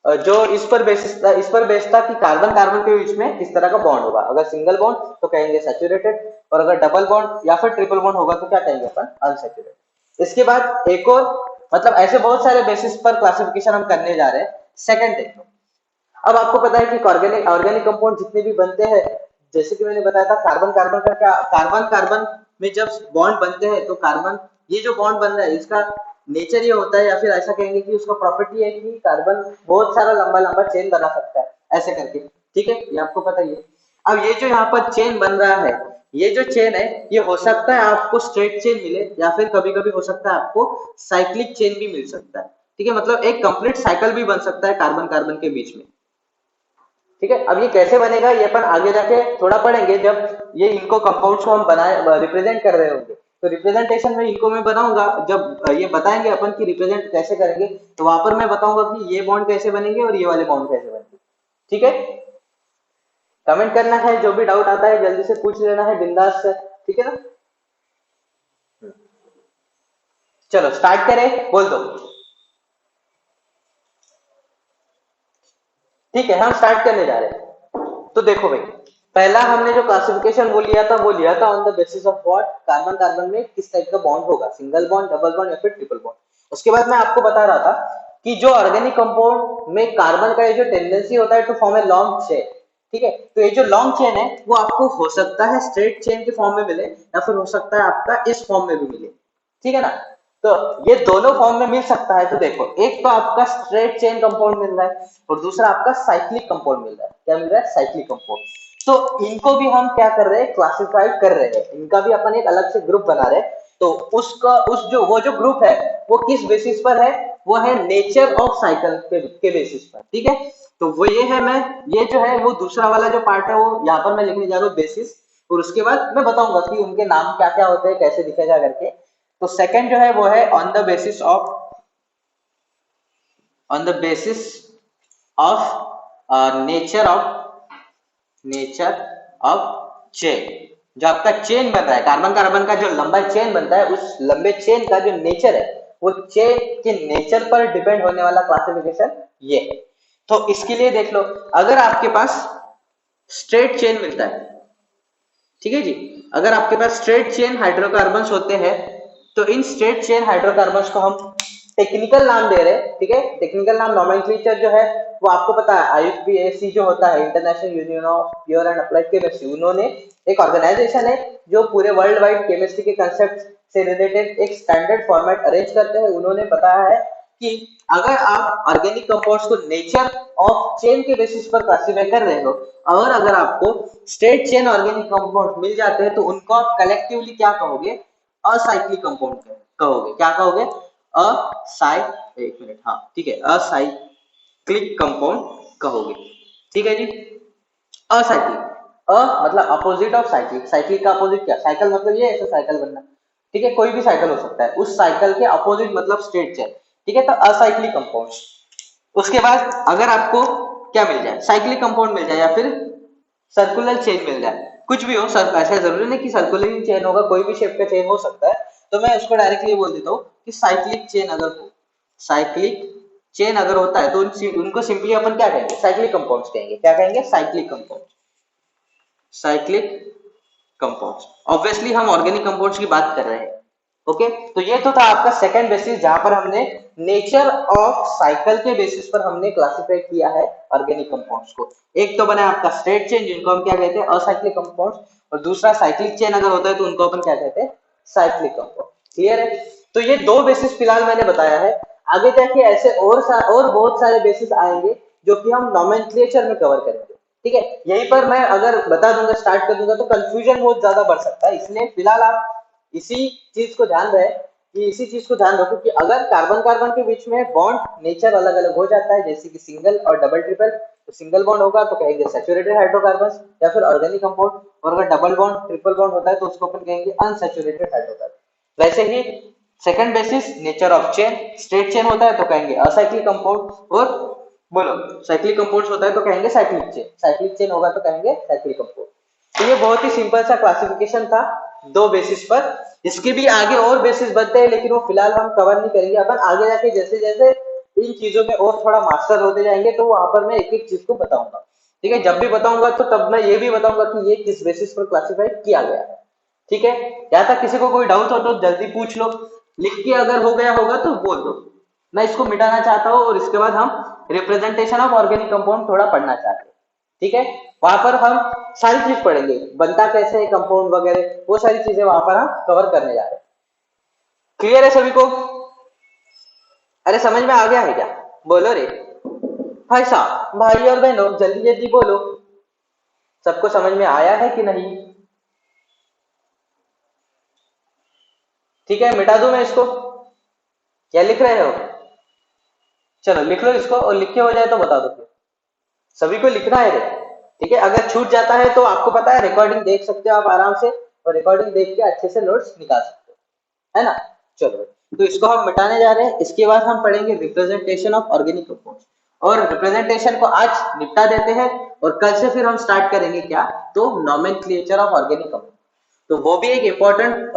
Speaker 1: जो इस पर बेस्ड था कि कार्बन कार्बन के बीच में किस तरह का बॉन्ड होगा। अगर सिंगल बॉन्ड तो कहेंगे सैचुरेटेड, और अगर डबल बॉन्ड या फिर ट्रिपल बॉन्ड होगा तो क्या कहेंगे अपन? अनसैचुरेटेड। इसके बाद एक और, मतलब ऐसे बहुत सारे बेसिस पर क्लासिफिकेशन हम करने जा रहे हैं। सेकंड देखो, अब आपको पता है कि ऑर्गेनिक ऑर्गेनिक कंपाउंड जितने भी बनते हैं, जैसे कि मैंने बताया था कार्बन कार्बन का क्या, कार्बन कार्बन में जब बॉन्ड बनते हैं तो कार्बन, ये जो बॉन्ड बन रहा है इसका नेचर ये होता है, या फिर ऐसा कहेंगे कि उसका प्रॉपर्टी है कि कार्बन बहुत सारा लंबा लंबा चेन बना सकता है ऐसे करके, ठीक है, ये आपको पता ही है। अब ये जो यहाँ पर चेन बन रहा है, ये जो चेन है ये हो सकता है आपको स्ट्रेट चेन मिले, या फिर कभी कभी हो सकता है आपको साइक्लिक चेन भी मिल सकता है, ठीक है। मतलब एक कंप्लीट साइकिल भी बन सकता है कार्बन कार्बन के बीच में, ठीक है। अब ये कैसे बनेगा ये अपन आगे जाके थोड़ा पढ़ेंगे, जब ये इनको कंपाउंड्स को हम बनाए रिप्रेजेंट कर रहे होंगे, तो रिप्रेजेंटेशन में इनको मैं बनाऊंगा, जब ये बताएंगे अपन की रिप्रेजेंट कैसे करेंगे, तो वहां पर मैं बताऊंगा कि ये बॉन्ड कैसे बनेंगे और ये वाले बॉन्ड कैसे बनेंगे, ठीक है। कमेंट करना है, जो भी डाउट आता है जल्दी से पूछ लेना है बिंदास से, ठीक है ना। चलो स्टार्ट करें, बोल दो। ठीक है, हम स्टार्ट करने जा रहे हैं। तो देखो भाई, पहला हमने जो क्लासिफिकेशन वो लिया था on the basis of what? Carbon carbon में किस टाइप का बॉन्ड होगा, सिंगल बॉन्ड, डबल बॉन्ड या फिर ट्रिपल बॉन्ड। उसके बाद मैं आपको बता रहा था कि जो ऑर्गेनिक कंपाउंड में कार्बन का ये जो टेंडेंसी होता है to form a long chain, ठीक है, तो ये जो लॉन्ग चेन है वो आपको हो सकता है स्ट्रेट चेन के फॉर्म में मिले, या फिर हो सकता है आपका इस फॉर्म में भी मिले, ठीक है ना। तो ये दोनों फॉर्म में मिल सकता है, तो देखो एक तो आपका स्ट्रेट चेन कंपाउंड मिल रहा है और दूसरा आपका साइक्लिक कंपाउंड मिल रहा है। क्या मिल रहा है? Cyclic compound. तो इनको भी हम क्या कर रहे हैं? क्लासिफाइड कर रहे हैं, इनका भी अपन एक अलग से ग्रुप बना रहे हैं। तो उसका उस जो वो जो ग्रुप है वो किस बेसिस पर है? वो है नेचर ऑफ साइकिल के बेसिस पर, ठीक है। तो वो ये है, मैं ये जो है वो दूसरा वाला जो पार्ट है वो यहाँ पर मैं लिखने जा रहा हूँ बेसिस, और उसके बाद मैं बताऊंगा कि उनके नाम क्या क्या होते हैं, कैसे दिखेगा करके। तो सेकंड जो है वो है on the basis of nature of chain. जो आपका चेन बन रहा है कार्बन कार्बन का, जो लंबा चेन बनता है, उस लंबे चेन का जो नेचर है वो चेन के नेचर पर डिपेंड होने वाला क्लासिफिकेशन ये है। तो इसके लिए देख लो, अगर आपके पास स्ट्रेट चेन मिलता है, ठीक है जी, अगर आपके पास स्ट्रेट चेन हाइड्रोकार्बन्स होते हैं, तो इन स्ट्रेट चेन हाइड्रोकार्बन्स को हम टेक्निकल नाम दे रहे हैं, ठीक है। टेक्निकल नाम नोमेनक्लेचर जो है वो आपको पता है, आईयूपीएसी जो होता है, international union of pure and applied chemistry, उन्होंने एक ऑर्गेनाइजेशन है जो पूरे वर्ल्ड वाइड केमिस्ट्री के कंसेप्ट से रिलेटेड एक स्टैंडर्ड फॉर्मेट अरेंज करते हैं। उन्होंने बताया है कि अगर आप ऑर्गेनिक कंपाउंड्स को नेचर ऑफ चेन के बेसिस पर क्लासिफाई कर रहे हो, और अगर आपको स्ट्रेट चेन ऑर्गेनिक कंपाउंड मिल जाते हैं, तो उनको आप कलेक्टिवली क्या कहोगे? असाइक्लिक कंपाउंड कहोगे। क्या कहोगे? एक मिनट, हाँ ठीक है, असाइक्लिक कंपाउंड कहोगे, ठीक है जी। असाइक्लिक, मतलब अपोजिट ऑफ साइक्लिक। साइक्लिक का अपोजिट क्या? साइकिल मतलब ये ऐसा साइकिल बनना, ठीक है, कोई भी साइकिल हो सकता है, उस साइकिल के अपोजिट मतलब स्ट्रेट चेन, ठीक है, तो असाइक्लिक कंपाउंड्स। उसके बाद अगर आपको क्या मिल जाए, साइक्लिक कंपाउंड मिल जाए या फिर सर्कुलर चेन मिल जाए, कुछ भी हो सर, ऐसा जरूरी नहीं कि सर्कुलर ही चेन होगा, कोई भी शेप का चेन हो सकता है, तो मैं उसको डायरेक्टली बोल देता हूँ कि साइक्लिक चेन अगर हो, साइक्लिक चेन अगर होता है तो उनको सिंपली अपन क्या कहेंगे, साइक्लिक कंपाउंड्स कहेंगे। क्या कहेंगे? Cyclic compound, cyclic compounds. Obviously हम ऑर्गेनिक कंपाउंड्स की बात कर रहे हैं। ओके, तो ये तो था आपका सेकंड बेसिस, जहां पर हमने नेचर ऑफ साइकिल के बेसिस पर हमने क्लासिफाई किया है ऑर्गेनिक कंपाउंड्स को। एक तो बना आपका स्ट्रेट चेन, जिनको हम क्या कहते हैं, असाइक्लिक कंपाउंड्स, और दूसरा साइक्लिक चेन अगर होता है तो उनको अपन क्या कहते हैं, साइक्लिक कंपाउंड। क्लियर है? तो ये दो बेसिस फिलहाल मैंने बताया है, आगे जाके ऐसे और बहुत सारे बेसिस आएंगे जो कि हम नोमेनक्लेचर में कवर करेंगे। ठीक है, यहीं पर मैं अगर बता दूंगा, स्टार्ट कर दूंगा, तो कंफ्यूजन बहुत ज्यादा बढ़ सकता है, इसलिए फिलहाल आप इसी चीज को ध्यान रहे कि इसी चीज को ध्यान रखो कि अगर कार्बन कार्बन के बीच में बॉन्ड नेचर अलग अलग हो जाता है, जैसे कि सिंगल और डबल ट्रिपल, तो सिंगल बॉन्ड होगा तो कहेंगे सैचुरेटेड हाइड्रोकार्बन या फिर ऑर्गेनिक कंपाउंड, और अगर डबल बॉन्ड ट्रिपल बॉन्ड होता है तो उसको अपन कहेंगे अनसैचुरेटेड हाइड्रोकार्बन। वैसे ही second basis nature of chain, straight chain होता है तो कहेंगे असाइक्लिक कंपाउंड, और बोलो साइक्लिक कंपाउंड्स होता है तो कहेंगे साइक्लिक चेन, साइक्लिक चेन होगा तो कहेंगे साइक्लिक कंपाउंड। तो ये बहुत ही सिंपल सा क्लासिफिकेशन था दो बेसिस पर। इसके भी आगे और बेसिस बनते हैं, लेकिन वो फिलहाल हम कवर नहीं करेंगे। अपन आगे जाके जैसे जैसे इन चीजों में और थोड़ा मास्टर होते जाएंगे तो वहां पर मैं एक एक चीज को बताऊंगा। ठीक है, जब भी बताऊंगा तो तब मैं ये भी बताऊंगा कि ये किस बेसिस पर क्लासिफाई किया गया है। ठीक है, या तक किसी को कोई डाउट हो तो जल्दी पूछ लो, लिख के अगर हो गया होगा तो बोल दो। मैं इसको मिटाना चाहता हूँ और इसके बाद हम रिप्रेजेंटेशन ऑफ ऑर्गेनिक कंपाउंड थोड़ा पढ़ना चाहते हैं। ठीक है, वहां पर हम सारी चीज पढ़ेंगे, बनता कैसे है कंपाउंड वगैरह, वो सारी चीजें वहां पर हम कवर करने जा रहे हैं। क्लियर है सभी को? अरे समझ में आ गया है क्या? बोलो रे भाई साहब, भाई और बहनों, जल्दी जल्दी बोलो, सबको समझ में आया है कि नहीं? ठीक है, मिटा दूं मैं इसको, क्या लिख रहे हो? चलो लिख लो इसको, और लिख के हो जाए तो बता दो फिर। सभी को लिखना है रे। ठीक है, अगर छूट जाता है तो आपको पता है रिकॉर्डिंग देख सकते हो आप आराम से, और रिकॉर्डिंग देख के अच्छे से नोट्स निकाल सकते हो, है ना? चलो, तो इसको हम मिटाने जा रहे हैं। इसके बाद हम पढ़ेंगे रिप्रेजेंटेशन ऑफ ऑर्गेनिक कंपाउंड्स, और रिप्रेजेंटेशन को आज निपटा देते हैं, और कल से फिर हम स्टार्ट करेंगे क्या, तो नोमेनक्लेचर ऑफ ऑर्गेनिक कंपाउंड। तो वो भी एक इम्पोर्टेंट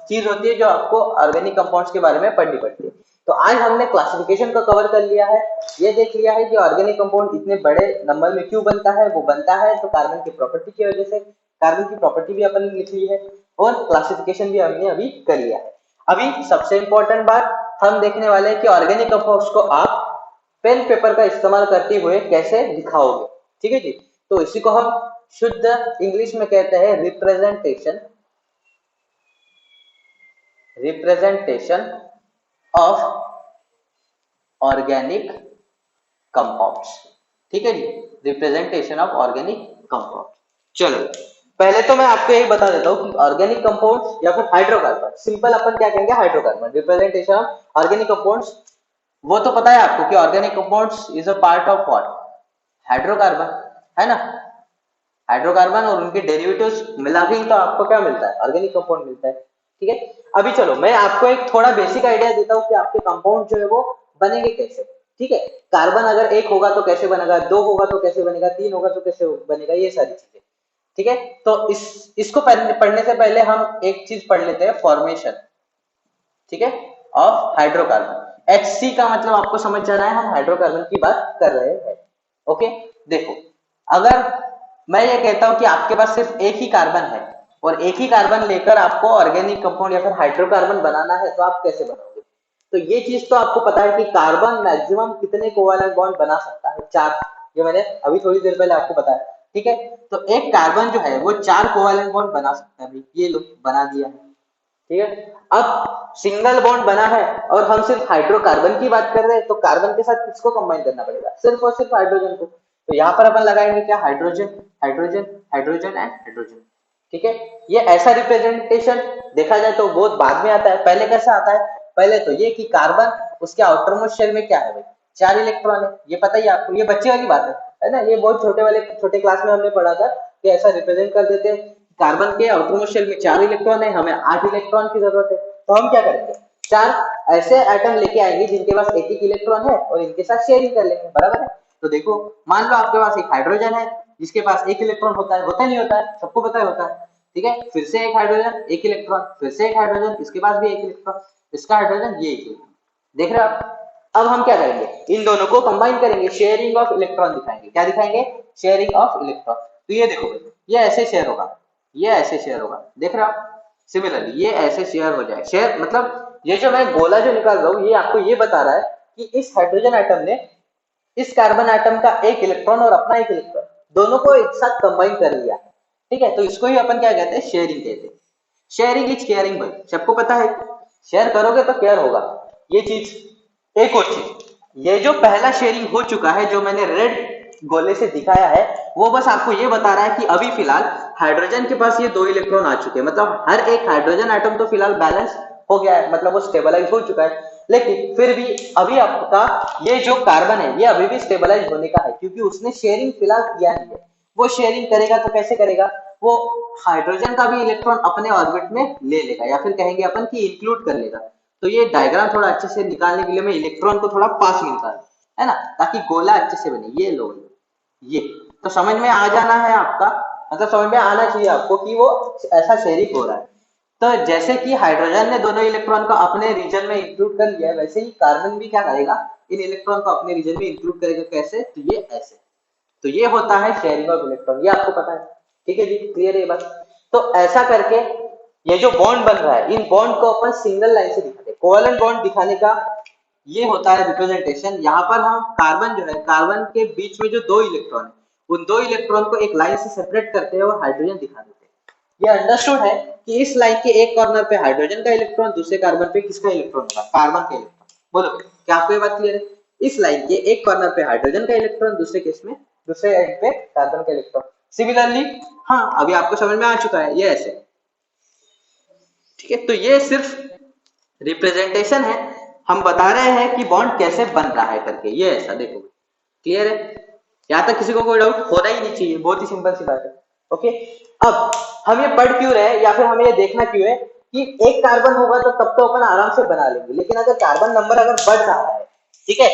Speaker 1: चीज होती है जो आपको ऑर्गेनिक कंपाउंड्स के बारे में पढ़नी पड़ती है। तो आज हमने क्लासिफिकेशन को कवर कर लिया है, ये देख लिया है कि ऑर्गेनिक कंपाउंड इतने बड़े नंबर में क्यों बनता है। वो बनता है तो कार्बन की प्रॉपर्टी की वजह से, कार्बन की प्रॉपर्टी भी अपन ने लिख ली है, और क्लासिफिकेशन भी हमने अभी कर लिया है। अभी सबसे इंपॉर्टेंट बात हम देखने वाले हैं कि ऑर्गेनिक कंपाउंड्स को आप पेन पेपर का इस्तेमाल करते हुए कैसे दिखाओगे। ठीक है जी, तो इसी को हम शुद्ध इंग्लिश में कहते हैं representation, representation of organic compounds. ठीक है जी, रिप्रेजेंटेशन ऑफ ऑर्गेनिक कंपाउंड। चलो, पहले तो मैं आपको यही बता देता हूँ कि ऑर्गेनिक कंपाउंड्स या फिर हाइड्रोकार्बन, सिंपल अपन क्या कहेंगे, hydrocarbon. Representation of organic compounds, वो तो पता है आपको कि organic compounds is a part of what, hydrocarbon, है ना? हाइड्रोकार्बन और उनके डेरिवेटिव्स मिला के ही तो आपको क्या मिलता है, ऑर्गेनिक कंपाउंड मिलता है। ठीक है, अभी चलो मैं आपको एक थोड़ा बेसिक आइडिया देता हूँ कि आपके कंपाउंड जो है वो बनेंगे कैसे। ठीक है, कार्बन अगर एक होगा तो कैसे बनेगा, दो होगा तो कैसे बनेगा, तीन होगा तो कैसे बनेगा, ये सारी चीजें। ठीक है, तो इसको पढ़ने से पहले हम एक चीज पढ़ लेते हैं, फॉर्मेशन, ठीक है, ऑफ हाइड्रोकार्बन। HC का मतलब आपको समझ जाना है, हम हाइड्रोकार्बन की बात कर रहे हैं। ओके, देखो, अगर मैं ये कहता हूं कि आपके पास सिर्फ एक ही कार्बन है, और एक ही कार्बन लेकर आपको ऑर्गेनिक कंपाउंड या फिर हाइड्रोकार्बन बनाना है, तो आप कैसे बनाओगे? तो ये चीज तो आपको पता है कि कार्बन मैक्सिमम कितने कोवेलेंट बॉन्ड बना सकता है, चार। ये मैंने अभी थोड़ी देर पहले आपको बताया। ठीक है, तो एक कार्बन जो है वो चार कोवेलेंट बॉन्ड बना सकता है, ये लो बना दिया है। ठीक है, अब सिंगल बॉन्ड बना है और हम सिर्फ हाइड्रोकार्बन की बात कर रहे हैं, तो कार्बन के साथ किसको कंबाइन करना पड़ेगा, सिर्फ और सिर्फ हाइड्रोजन को। तो यहाँ पर अपन लगाएंगे क्या, hydrogen, hydrogen, hydrogen and hydrogen. ठीक है, ये ऐसा रिप्रेजेंटेशन देखा जाए तो बहुत बाद में आता है। पहले कैसा आता है, पहले तो ये कि कार्बन, उसके आउटर मोस्ट शेल में क्या है भाई, चार इलेक्ट्रॉन है, ये पता ही आपको, ये बच्चे वाली बात है ना? ये बहुत छोटे वाले छोटे क्लास में हमने पढ़ा था कि ऐसा रिप्रेजेंट कर देते हैं, कार्बन के आउटरमोस्ट शेल में 4 इलेक्ट्रॉन है, हमें 8 इलेक्ट्रॉन की जरूरत है, तो हम क्या करेंगे, 4 ऐसे एटम लेके आएंगे जिनके पास एक एक इलेक्ट्रॉन है और इनके साथ शेयरिंग कर लेंगे, बराबर है। तो देखो मान लो आपके पास एक हाइड्रोजन है जिसके पास एक इलेक्ट्रॉन होता है नहीं होता है, सबको पता है होता है, ठीक है, फिर से एक हाइड्रोजन एक इलेक्ट्रॉन, फिर से एक हाइड्रोजन इसके पास भी एक इलेक्ट्रॉन, इसका हाइड्रोजन ये एक इलेक्ट्रॉन, देख रहे हो आप। अब हम क्या करेंगे, इन दोनों को कंबाइन करेंगे, शेयरिंग ऑफ इलेक्ट्रॉन दिखाएंगे, क्या दिखाएंगे, शेयरिंग ऑफ इलेक्ट्रॉन। तो ये देखो ये ऐसे शेयर होगा, ये ऐसे शेयर होगा, देख रहे हो आप। सिमिलरली ये ऐसे शेयर हो जाए, शेयर मतलब ये जो मैं गोला जो निकाल रहा हूँ ये आपको ये बता रहा है कि इस हाइड्रोजन एटम ने इस कार्बन एटम का एक इलेक्ट्रॉन और अपना एक इलेक्ट्रॉन दोनों को एक साथ कंबाइन कर लिया, ठीक है, तो इसको ही अपन क्या कहते हैं, शेयरिंग कहते हैं। शेयरिंग इज केयरिंग भाई, सबको पता है, शेयर करोगे तो केयर होगा, ये चीज। एक और चीज, ये जो पहला शेयरिंग हो चुका है जो मैंने रेड गोले से दिखाया है, वो बस आपको ये बता रहा है कि अभी फिलहाल हाइड्रोजन के पास ये 2 इलेक्ट्रॉन आ चुके हैं, मतलब हर एक हाइड्रोजन एटम तो फिलहाल बैलेंस हो गया है, मतलब वो स्टेबलाइज हो चुका है, लेकिन फिर भी अभी आपका ये जो कार्बन है ये अभी भी स्टेबलाइज होने का है, क्योंकि उसने शेयरिंग फिलहाल किया नहीं है। वो शेयरिंग करेगा तो कैसे करेगा, वो हाइड्रोजन का भी इलेक्ट्रॉन अपने ऑर्बिट में ले लेगा, या फिर कहेंगे अपन कि इंक्लूड कर लेगा। तो ये डायग्राम थोड़ा अच्छे से निकालने के लिए मैं इलेक्ट्रॉन को थोड़ा पास मिलता है ना, ताकि गोला अच्छे से बने। ये लो, ये तो समझ में आ जाना है आपका, मतलब समझ में आना चाहिए आपको कि वो ऐसा शेयरिंग हो रहा है। तो जैसे कि हाइड्रोजन ने दोनों इलेक्ट्रॉन को अपने रीजन में इंक्लूड कर लिया है, वैसे ही कार्बन भी क्या करेगा, इन इलेक्ट्रॉन को अपने रीजन में इंक्लूड करेगा, कैसे, तो ये ऐसे। तो ये होता है शेयरिंग ऑफ इलेक्ट्रॉन, ये आपको पता है, ठीक है जी, क्लियर है ये बात। तो ऐसा करके ये जो बॉन्ड बन रहा है, इन बॉन्ड को अपन सिंगल लाइन से दिखाते हैं, कोवेलेंट बॉन्ड दिखाने का ये होता है रिप्रेजेंटेशन। यहाँ पर हम कार्बन जो है, कार्बन के बीच में जो 2 इलेक्ट्रॉन है, उन 2 इलेक्ट्रॉन को एक लाइन से सेपरेट करते हैं और हाइड्रोजन दिखा देते हैं। ये अंडरस्टूड है कि इस लाइन के एक कॉर्नर पे हाइड्रोजन का इलेक्ट्रॉन, दूसरे कार्बन पे किसका इलेक्ट्रॉन होगा, कार्बन का इलेक्ट्रॉन। बोलो क्या आपको ये बात क्लियर है, इस लाइन के एक कॉर्नर पे हाइड्रोजन का इलेक्ट्रॉन, दूसरे केस में दूसरे एंड पे कार्बन का इलेक्ट्रॉन। सिमिलरली हाँ अभी आपको समझ में आ चुका है, ये ऐसे, ठीक है। तो ये सिर्फ रिप्रेजेंटेशन है, हम बता रहे हैं कि बॉन्ड कैसे बन रहा है करके, ये ऐसा देखो, क्लियर है। यहां तक किसी को कोई डाउट होना ही नहीं चाहिए, बहुत ही सिंपल सी बात है। ओके, अब हम ये पढ़ क्यों रहे हैं या फिर हमें ये देखना क्यों है कि एक कार्बन होगा तो तब तो अपन आराम से बना लेंगे, लेकिन अगर कार्बन नंबर अगर बढ़ रहा है, ठीक है,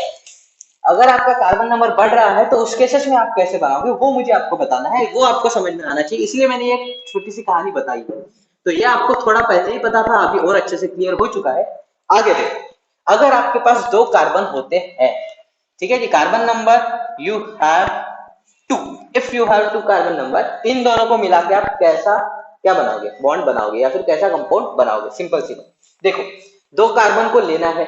Speaker 1: अगर आपका कार्बन नंबर बढ़ रहा है तो उस केसेस में आप कैसे बनाओगे, वो मुझे आपको बताना है, वो आपको समझ में आना चाहिए, इसलिए मैंने एक छोटी सी कहानी बताई है। तो ये आपको थोड़ा पहले ही पता था, अभी और अच्छे से क्लियर हो चुका है। आगे देखो, अगर आपके पास 2 कार्बन होते हैं, ठीक है जी, carbon number you have 2, if you have 2 carbon number, इन दोनों को मिला के आप कैसा क्या बनाओगे, बॉन्ड बनाओगे या फिर कैसा कंपाउंड बनाओगे, सिंपल सी बात। देखो 2 कार्बन को लेना है,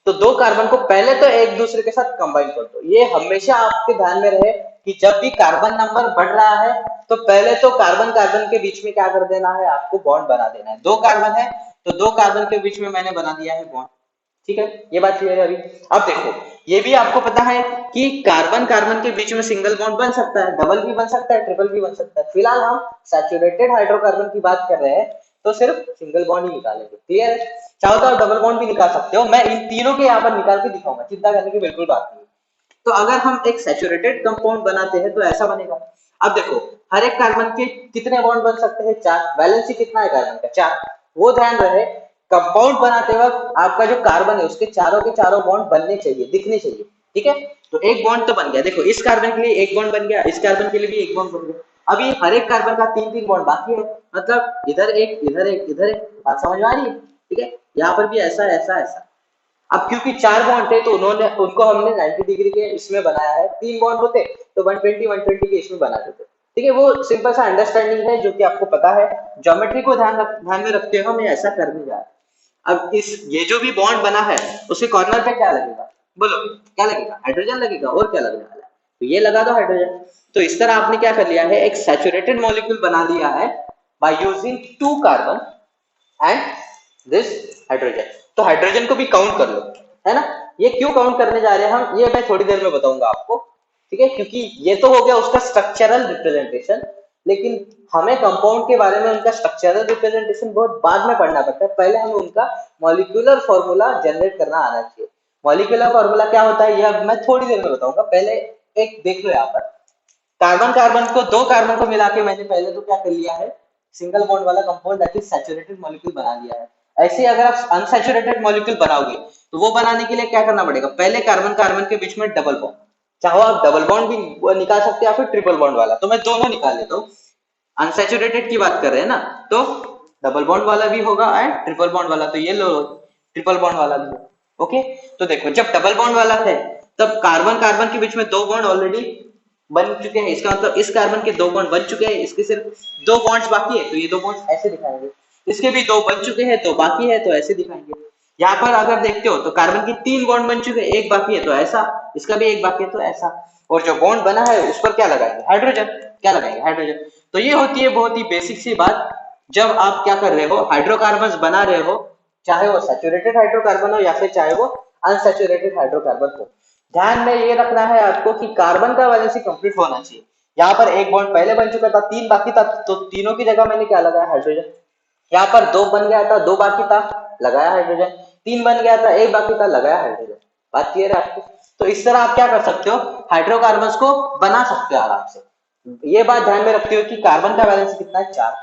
Speaker 1: तो 2 कार्बन को पहले तो एक दूसरे के साथ कंबाइन कर दो। ये हमेशा आपके ध्यान में रहे कि जब भी कार्बन नंबर बढ़ रहा है तो पहले तो कार्बन कार्बन के बीच में क्या कर देना है, आपको बॉन्ड बना देना है। 2 कार्बन है तो 2 कार्बन के बीच में मैंने बना दिया है बॉन्ड, ठीक है, ये बात क्लियर है अभी। अब देखो ये भी आपको पता है कि कार्बन कार्बन के बीच में सिंगल बॉन्ड बन सकता है, डबल भी बन सकता है, ट्रिपल भी बन सकता है। फिलहाल हम सैचुरेटेड हाइड्रोकार्बन की बात कर रहे हैं, तो सिर्फ सिंगल बॉन्ड ही निकालेंगे, क्लियर है। चाहो तो आप डबल बॉन्ड भी निकाल सकते हो, मैं इन तीनों के यहाँ पर निकाल के दिखाऊंगा, चिंता करने की बिल्कुल बात नहीं। तो अगर हम एक सैचुरेटेड कंपाउंड बनाते हैं तो ऐसा बनेगा। अब देखो हर एक कार्बन के कितने बॉन्ड बन सकते हैं, 4, वैलेंसी कितना है कार्बन का, 4। वो ध्यान रहे कंपाउंड बनाते वक्त आपका जो कार्बन है उसके चारों के चारों बॉन्ड बनने चाहिए, दिखने चाहिए, ठीक है। तो एक बॉन्ड तो बन गया, देखो इस कार्बन के लिए एक बॉन्ड बन गया, इस कार्बन के लिए भी एक बॉन्ड बन गया। अभी हर एक कार्बन का 3-3 बॉन्ड बाकी है, मतलब इधर एक इधर एक इधर एक, बात समझ में आ रही है, ठीक है। यहाँ पर भी ऐसा ऐसा ऐसा। अब क्योंकि 4 बॉन्ड थे तो उन्होंने उनको हमने 90 डिग्री के इसमें बनाया है, 3 बॉन्ड होते तो 120 के इसमें बना देते, ठीक है। वो सिंपल सा अंडरस्टैंडिंग है जो कि आपको पता है, ज्योमेट्री को ध्यान में रखते हुए हम ऐसा करने जा रहे हैं। अब इस ये जो भी बॉन्ड बना है उसके कॉर्नर पे क्या लगेगा, बोलो क्या लगेगा, हाइड्रोजन लगेगा, और क्या लगने वाला है, तो ये लगा दो हाइड्रोजन। तो इस तरह आपने क्या कर लिया है, एक सैचुरेटेड मॉलिक्यूल बना लिया है by using 2 carbon and this hydrogen. तो हाइड्रोजन को भी काउंट कर लो, है ना। ये क्यों काउंट करने जा रहे हैं हम, ये मैं थोड़ी देर में बताऊंगा आपको, ठीक है, क्योंकि ये तो हो गया उसका स्ट्रक्चरल रिप्रेजेंटेशन, लेकिन हमें कंपाउंड के बारे में उनका स्ट्रक्चरल रिप्रेजेंटेशन बहुत बाद में पढ़ना पड़ता है, पहले हमें उनका मॉलिक्यूलर फॉर्मूला जनरेट करना आना चाहिए। मॉलिक्यूलर फॉर्मूला क्या होता है यह मैं थोड़ी देर में बताऊंगा, पहले एक देख लो यहाँ पर। कार्बन कार्बन को, दो कार्बन को मिला के मैंने पहले तो क्या कर लिया है, सिंगल बॉन्ड वाला compound that is saturated molecule बना दिया है। ऐसे ही अगर आप अनसैचुरेटेड मॉलिक्यूल बनाओगे तो वो बनाने के लिए क्या करना पड़ेगा, पहले कार्बन कार्बन के बीच में डबल बॉन्ड, चाहो आप डबल बॉन्ड भी निकाल सकते हैं या फिर ट्रिपल बॉन्ड वाला, तो मैं दोनों निकाल लेता हूँ। अनसैचुरेटेड की बात कर रहे हैं ना, तो डबल बॉन्ड वाला भी होगा एंड ट्रिपल बॉन्ड वाला, तो ये लो ट्रिपल बॉन्ड वाला भी होगा। ओके, तो देखो जब डबल बॉन्ड वाला है तब कार्बन कार्बन के बीच में दो बॉन्ड ऑलरेडी बन चुके हैं, इसका मतलब इस कार्बन के दो बॉन्ड बन चुके हैं, इसके सिर्फ दो बॉन्ड्स बाकी है, तो ये दो बॉन्ड्स ऐसे दिखाएंगे, इसके भी दो बन चुके हैं तो बाकी है तो ऐसे दिखाएंगे। यहाँ पर अगर देखते हो तो कार्बन की तीन बॉन्ड बन चुके हैं, एक बाकी है तो ऐसा, इसका भी एक बाकी है तो ऐसा, और जो बॉन्ड बना है उस पर क्या लगाएंगे, हाइड्रोजन, क्या लगाएंगे, हाइड्रोजन। तो ये होती है बहुत ही बेसिक सी बात, जब आप क्या कर रहे हो, हाइड्रोकार्बन बना रहे हो, चाहे वो सैचुरेटेड हाइड्रोकार्बन हो या फिर चाहे वो अनसैचुरेटेड हाइड्रोकार्बन हो, ध्यान में ये रखना है आपको कि कार्बन का वैलेंसी कंप्लीट होना चाहिए। यहाँ पर एक बॉन्ड पहले बन चुका था, तीन बाकी था, तो तीनों की जगह मैंने क्या लगाया, हाइड्रोजन। यहाँ पर दो बन गया था, दो बाकी था, लगाया हाइड्रोजन, तीन बन गया था, एक बाकी था, लगाया हाइड्रोजन। बात क्लियर है आपको? तो इस तरह आप क्या कर सकते हो, हाइड्रोकार्बन को बना सकते हो आराम से। ये बात ध्यान में रखते हो कि कार्बन का वैलेंस कितना है, चार,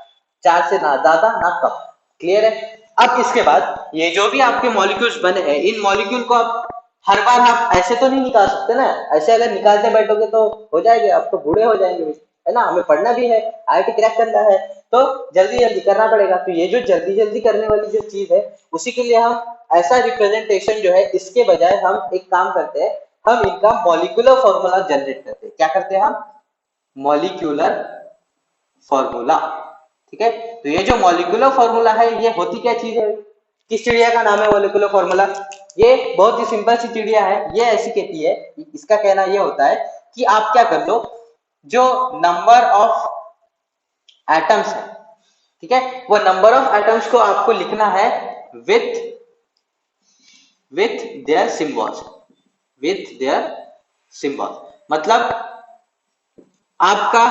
Speaker 1: चार से ना ज्यादा ना कम। क्लियर है? अब इसके बाद ये जो भी आपके मॉलिक्यूल्स बने हैं, इन मॉलिक्यूल को आप हर बार आप ऐसे तो नहीं निकाल सकते ना, ऐसे अगर निकालते बैठोगे तो हो जाएंगे, आप तो बूढ़े हो जाएंगे, है ना, हमें पढ़ना भी है, आईआईटी क्रैक करना है, तो जल्दी जल्दी करना पड़ेगा। तो ये जो जल्दी जल्दी करने वाली जो चीज है, उसी के लिए हम ऐसा रिप्रेजेंटेशन जो है, इसके बजाय हम एक काम करते हैं, हम इनका मॉलिक्यूलर फॉर्मूला जनरेट करते हैं। क्या करते हैं हम, मॉलिक्यूलर फॉर्मूला। ठीक है, तो ये जो मॉलिक्यूलर फॉर्मूला है, ये होती क्या चीज है, किस चिड़िया का नाम है मॉलिक्यूलर फॉर्मूला? ये बहुत ही सिंपल सी चिड़िया है, ये ऐसी कहती है, इसका कहना ये होता है कि आप क्या कर दो, जो नंबर ऑफ एटम्स है, ठीक है, वो नंबर ऑफ एटम्स को आपको लिखना है with their symbols, with their symbol. मतलब आपका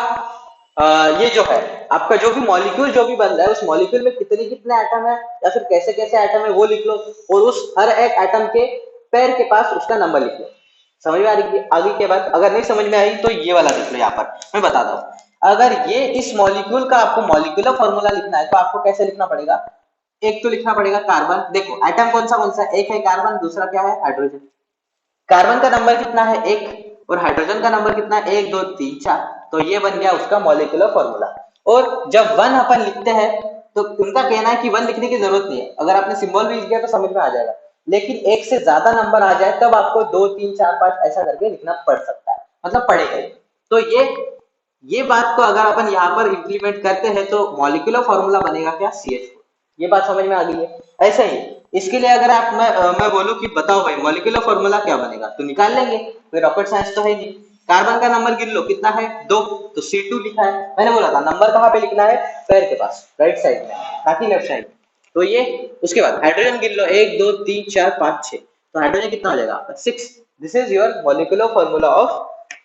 Speaker 1: ये जो है, आपका जो भी मॉलिक्यूल जो भी बन रहा है, उस मॉलिक्यूल में कितने कितने एटम है या फिर कैसे कैसे एटम है वो लिख लो, और उस हर एक एटम के पैर के पास उसका नंबर लिख लो। समझ में आ रही है? आगे के बाद अगर नहीं समझ में आई तो ये वाला देख लो, यहाँ पर मैं बताता हूँ। अगर ये इस मॉलिक्यूल का आपको मॉलिक्यूलर फॉर्मूला लिखना है तो आपको कैसे लिखना पड़ेगा, एक तो लिखना पड़ेगा कार्बन, देखो एटम कौन सा है, एक है कार्बन, दूसरा क्या है, हाइड्रोजन। कार्बन का नंबर कितना है, एक, और हाइड्रोजन का नंबर कितना है, एक, दो, तीन, चार, तो ये बन गया उसका मॉलिक्यूलर फॉर्मूला। और जब वन अपन लिखते हैं तो उनका कहना है कि वन लिखने की जरूरत नहीं है, अगर आपने सिंबल भी लिख दिया तो समझ में आ जाएगा, लेकिन एक से ज्यादा नंबर आ जाए तब आपको दो, तीन, चार, पांच ऐसा करके लिखना पड़ सकता है, मतलब पड़ेगा। तो ये बात को अगर अपन यहाँ पर इंप्लीमेंट करते हैं तो मॉलिक्यूलर फॉर्मूला बनेगा क्या, CH4। ये बात समझ में आ गई है? ऐसे ही इसके लिए अगर आप मैं बोलूं कि बताओ भाई मॉलिक्यूलर फॉर्मूला क्या बनेगा, तो निकाल लेंगे, कोई रॉकेट साइंस तो है नहीं। कार्बन का नंबर गिन लो, कितना है, दो, तो C2 लिखा है। मैंने बोला था नंबर कहाँ पे लिखना है, पैर के पास, राइट साइड में, ताकि लेफ्ट साइड में। तो ये, उसके बाद हाइड्रोजन गिन लो, एक, दो, तीन, चार, पांच, छह, तो हाइड्रोजन कितना हो जाएगा आपका, 6। This is your molecular formula of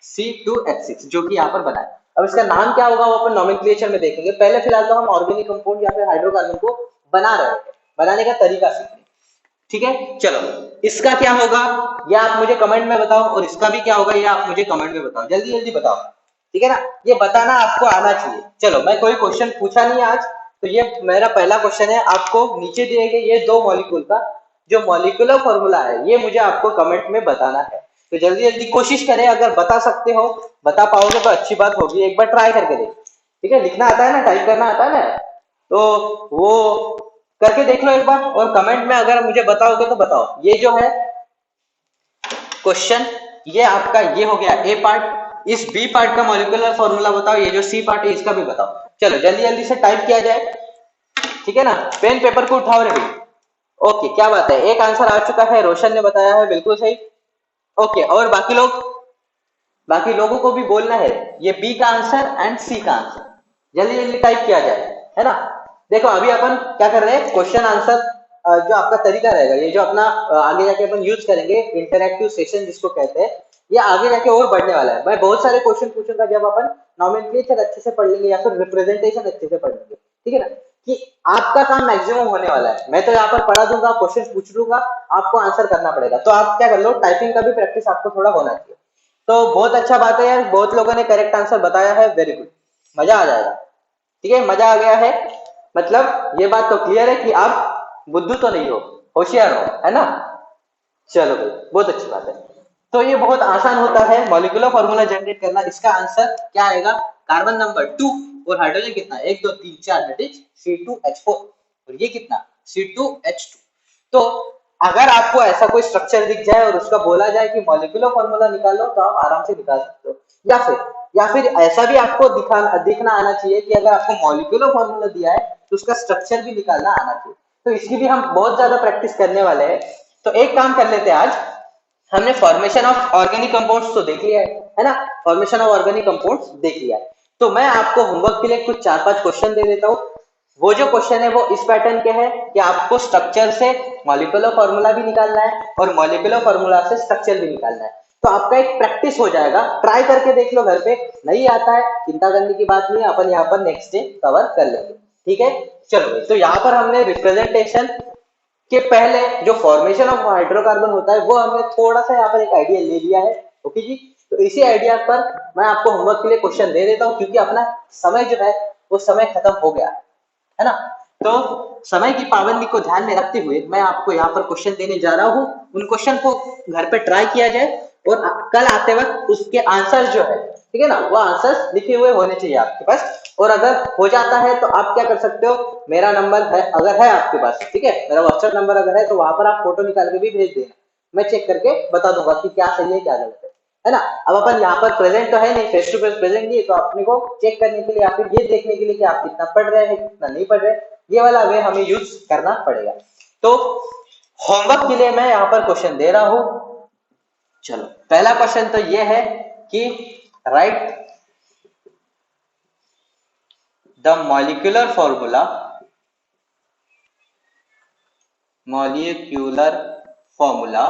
Speaker 1: C2H6, जो कि यहाँ पर बना है। अब इसका नाम क्या होगा वो अपन नोमेनक्लेचर में देखेंगे, पहले फिलहाल तो हम ऑर्गेनिक कंपाउंड या फिर हाइड्रोकार्बन को बना रहे हैं, बनाने का तरीका सीखें। ठीक है, चलो इसका क्या होगा या आप मुझे कमेंट में बताओ, और इसका भी क्या होगा या आप मुझे कमेंट में बताओ, जल्दी जल्दी बताओ, ठीक है ना, ये बताना आपको आना चाहिए। चलो मैं कोई क्वेश्चन पूछा नहीं आज, तो ये मेरा पहला क्वेश्चन है, आपको नीचे दिए गए ये दो मॉलिक्यूल का जो मॉलिक्यूलर फॉर्मूला है, ये मुझे आपको कमेंट में बताना है। तो जल्दी जल्दी कोशिश करें, अगर बता सकते हो, बता पाओगे तो अच्छी बात होगी, एक बार ट्राई करके देख। ठीक है, लिखना आता है ना, टाइप करना आता है ना, तो वो करके देख लो एक बार, और कमेंट में अगर मुझे बताओगे तो बताओ। ये जो है क्वेश्चन, ये आपका ये हो गया ए पार्ट, इस बी पार्ट का मॉलिक्यूलर फॉर्मूला बताओ, ये जो सी पार्ट है इसका भी बताओ। चलो जल्दी जल्दी से टाइप किया जाए, ठीक है ना, पेन पेपर को उठाओ रे भाई। ओके, क्या बात है, एक आंसर आ चुका है, रोशन ने बताया है, बिल्कुल सही। ओके, और बाकी लोग, बाकी लोगों को भी बोलना है ये बी का आंसर एंड सी का आंसर, जल्दी जल्दी टाइप किया जाए, है ना। देखो अभी अपन क्या कर रहे हैं, क्वेश्चन आंसर जो आपका तरीका रहेगा, ये जो अपना आगे जाके अपन यूज करेंगे इंटरैक्टिव सेशन जिसको कहते हैं, ये आगे जाके और बढ़ने वाला है। मैं बहुत सारे क्वेश्चन पूछूंगा जब अपन नॉमेनक्लेचर अच्छे से पढ़ लेंगे या फिर रिप्रेजेंटेशन अच्छे से पढ़ लेंगे, ठीक है ना, कि आपका काम मैक्सिमम होने वाला है। मैं तो यहाँ पर पढ़ा दूंगा, क्वेश्चन पूछ लूंगा, आपको आंसर करना पड़ेगा। तो आप क्या कर लो, टाइपिंग का भी प्रैक्टिस आपको थोड़ा होना चाहिए। तो बहुत अच्छा बात है यार, बहुत लोगों ने करेक्ट आंसर बताया है, वेरी गुड, मजा आ जाएगा। ठीक है, मजा आ गया है, मतलब ये बात तो क्लियर है कि आप बुद्धू तो नहीं हो, होशियार हो, है ना। चलो भाई, बहुत अच्छी बात है। तो ये बहुत आसान होता है मॉलिक्यूलर फॉर्मूला जनरेट करना। इसका आंसर क्या आएगा, कार्बन नंबर 2 और हाइड्रोजन कितना, 1 2 3 4, दैट इज C2H4, और ये कितना, C2H2। तो अगर आपको ऐसा कोई स्ट्रक्चर दिख जाए और उसका बोला जाए कि मॉलिक्यूलर फॉर्मूला निकालो, तो आप आराम से निकाल सकते हो। या फिर ऐसा भी आपको दिखना आना चाहिए कि अगर आपको मॉलिक्यूलर फॉर्मूला दिया है तो उसका स्ट्रक्चर भी निकालना आना चाहिए। तो इसकी भी हम बहुत ज्यादा प्रैक्टिस करने वाले हैं। तो एक काम कर लेते हैं आज, हमने फॉर्मेशन ऑफ ऑर्गेनिक कंपाउंड्स तो देख लिया है ना, फॉर्मेशन ऑफ ऑर्गेनिक कंपाउंड्स देख लिया है। तो मैं आपको होमवर्क के लिए कुछ 4 5 क्वेश्चन दे देता हूँ। वो जो क्वेश्चन है वो इस पैटर्न के हैं कि आपको स्ट्रक्चर से मॉलिक्यूलर फॉर्मूला भी निकालना है और मॉलिक्यूलर फॉर्मूला से स्ट्रक्चर भी निकालना है। तो आपका एक प्रैक्टिस हो जाएगा, ट्राई करके देख लो घर पे, नहीं आता है चिंता करने की बात नहीं है, अपन यहाँ पर नेक्स्ट डे कवर कर लेंगे। ठीक है, चलो तो यहाँ पर हमने रिप्रेजेंटेशन कि पहले जो फॉर्मेशन ऑफ हाइड्रोकार्बन होता है वो हमने थोड़ा सा यहाँ पर एक आइडिया ले लिया है। ओके जी, तो इसी आइडिया पर मैं आपको होमवर्क के लिए क्वेश्चन दे देता हूँ, क्योंकि अपना समय जो है वो समय खत्म हो गया है ना। तो समय की पाबंदी को ध्यान में रखते हुए मैं आपको यहाँ पर क्वेश्चन देने जा रहा हूँ। उन क्वेश्चन को घर पे ट्राई किया जाए और कल आते वक्त उसके आंसर जो है, ठीक है ना, वो आंसर लिखे हुए होने चाहिए आपके पास। और अगर हो जाता है तो आप क्या कर सकते हो, मेरा नंबर है अगर है आपके पास, ठीक है, मेरा व्हाट्सएप नंबर अगर है तो वहां पर आप फोटो निकाल के भी भेज देना, मैं चेक करके बता दूंगा कि क्या सही है क्या गलत है ना। अब अपन यहाँ पर प्रेजेंट तो है नहीं, फेस टू फेस प्रेजेंट नहीं है, तो अपने को चेक करने के लिए या फिर ये देखने के लिए कि आप कितना पढ़ रहे हैं कितना नहीं पढ़ रहे, ये वाला वे हमें यूज करना पड़ेगा। तो होमवर्क के लिए मैं यहाँ पर क्वेश्चन दे रहा हूं। चलो पहला क्वेश्चन तो ये है कि right the molecular formula molecular formula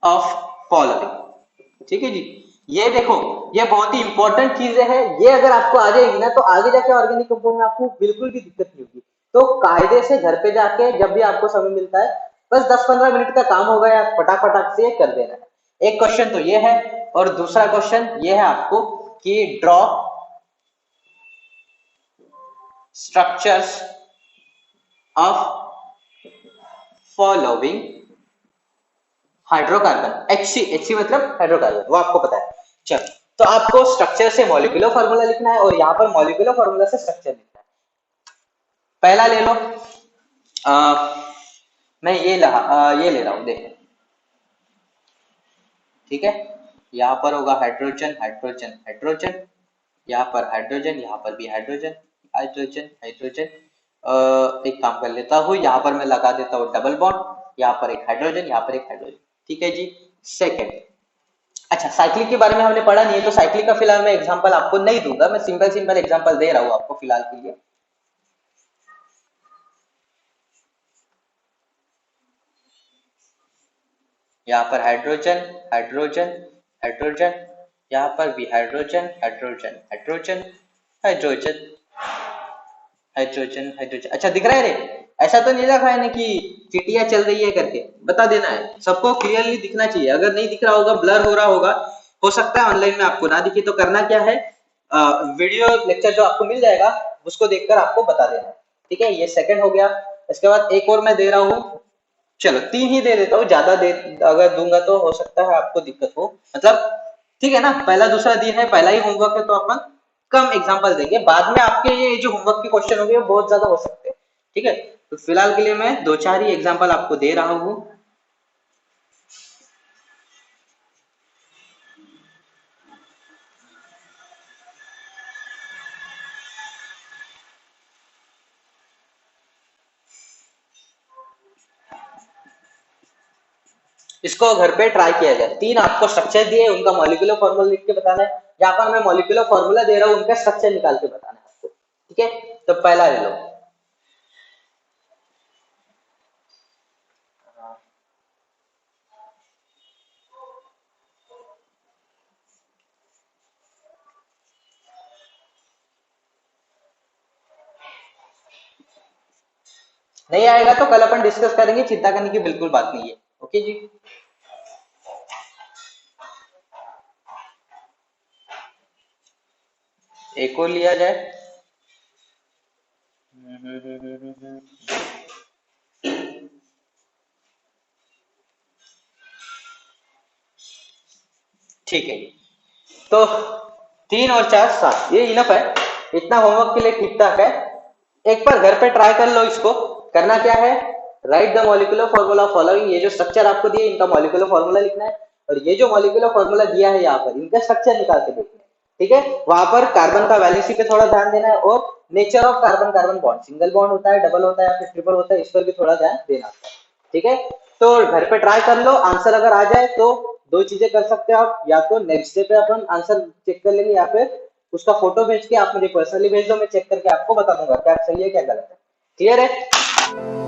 Speaker 1: of following. ठीक है जी, ये देखो, ये बहुत ही इंपॉर्टेंट चीजें हैं, ये अगर आपको आ जाएगी ना तो आगे जाके ऑर्गेनिक कंपाउंड में आपको बिल्कुल भी दिक्कत नहीं होगी। तो कायदे से घर पे जाके जब भी आपको समय मिलता है, बस 10 15 मिनट का काम होगा यार, फटाफट से कर देना है। एक क्वेश्चन तो ये है, और दूसरा क्वेश्चन ये है आपको कि draw structures of following hydrocarbon, HC मतलब हाइड्रोकार्बन, वो आपको पता है। चलो, तो आपको स्ट्रक्चर से मॉलिक्यूलर फार्मूला लिखना है और यहाँ पर मॉलिक्यूलर फार्मूला से स्ट्रक्चर लिखना है। पहला ले लो, आ, मैं ये ले रहा हूँ, देखो ठीक है। यहाँ पर होगा हाइड्रोजन हाइड्रोजन हाइड्रोजन, यहाँ पर हाइड्रोजन, यहाँ पर भी हाइड्रोजन हाइड्रोजन हाइड्रोजन। एक काम कर लेता हूँ, यहाँ पर मैं लगा देता हूँ डबल बॉन्ड, यहाँ पर एक हाइड्रोजन, यहाँ पर एक हाइड्रोजन। ठीक है जी। सेकेंड, अच्छा साइक्लिक के बारे में हमने पढ़ा नहीं है, तो साइक्लिक का फिलहाल मैं एग्जांपल आपको नहीं दूंगा, मैं सिंपल सिंपल एग्जांपल दे रहा हूँ आपको फिलहाल के लिए। यहाँ पर हाइड्रोजन हाइड्रोजन हाइड्रोजन, यहाँ पर भी hydrogen hydrogen hydrogen hydrogen hydrogen hydrogen. अच्छा दिख रहा है रे, ऐसा तो नहीं रखा है ना कि चिटिया चल रही है करके, बता देना है, सबको क्लियरली दिखना चाहिए। अगर नहीं दिख रहा होगा, ब्लर हो रहा होगा, हो सकता है ऑनलाइन में आपको ना दिखे, तो करना क्या है, वीडियो लेक्चर जो आपको मिल जाएगा उसको देखकर आपको बता देना। ठीक है, ये सेकंड हो गया। इसके बाद एक और मैं दे रहा हूँ, चलो 3 ही दे देता हूँ, ज्यादा दे अगर दूंगा तो हो सकता है आपको दिक्कत हो, मतलब ठीक है ना, पहला दूसरा दिन है, पहला ही होमवर्क है, तो अपन कम एग्जांपल देंगे, बाद में आपके ये जो होमवर्क के क्वेश्चन होंगे वो बहुत ज्यादा हो सकते हैं। ठीक है, तो फिलहाल के लिए मैं 2 4 ही एग्जांपल आपको दे रहा हूँ। इसको घर पे ट्राई किया जाए। 3 आपको स्ट्रक्चर दिए, उनका मॉलिक्यूलर फॉर्मूला लिख के बताना है, यहाँ पर मैं मॉलिक्यूलर फॉर्मूला दे रहा हूँ, उनका स्ट्रक्चर निकाल के बताना है आपको। ठीक है, तो पहला ले लो, नहीं आएगा तो कल अपन डिस्कस करेंगे, चिंता करने की बिल्कुल बात नहीं है। ओके जी। एक और लिया जाए। ठीक है, तो 3 और 4 7 ये इनफ है, इतना होमवर्क के लिए ठीक ठाक है। एक बार घर पे ट्राई कर लो इसको। करना क्या है, right the molecular formula following, ये जो स्ट्रक्चर आपको दिए इनका मॉलिक्यूलर फॉर्मूला लिखना है, और ये जो मॉलिक्यूलर फॉर्मूला दिया है यहाँ पर इनका स्ट्रक्चर निकाल के देखना है। ठीक है, वहां पर कार्बन का वैलेंसी पे थोड़ा ध्यान देना है, और nature of carbon carbon bond, single bond होता है, डबल होता है या फिर ट्रिपल होता है, इस पर भी थोड़ा ध्यान देना है। ठीक है, तो घर पे ट्राई कर लो, आंसर अगर आ जाए तो दो चीजें कर सकते हो आप, या तो नेक्स्ट डे पे अपन आंसर चेक कर लेंगे, या फिर उसका फोटो भेज के आप मुझे पर्सनली भेज दो, मैं चेक करके आपको बता दूंगा क्या सही है क्या गलत है। क्लियर है?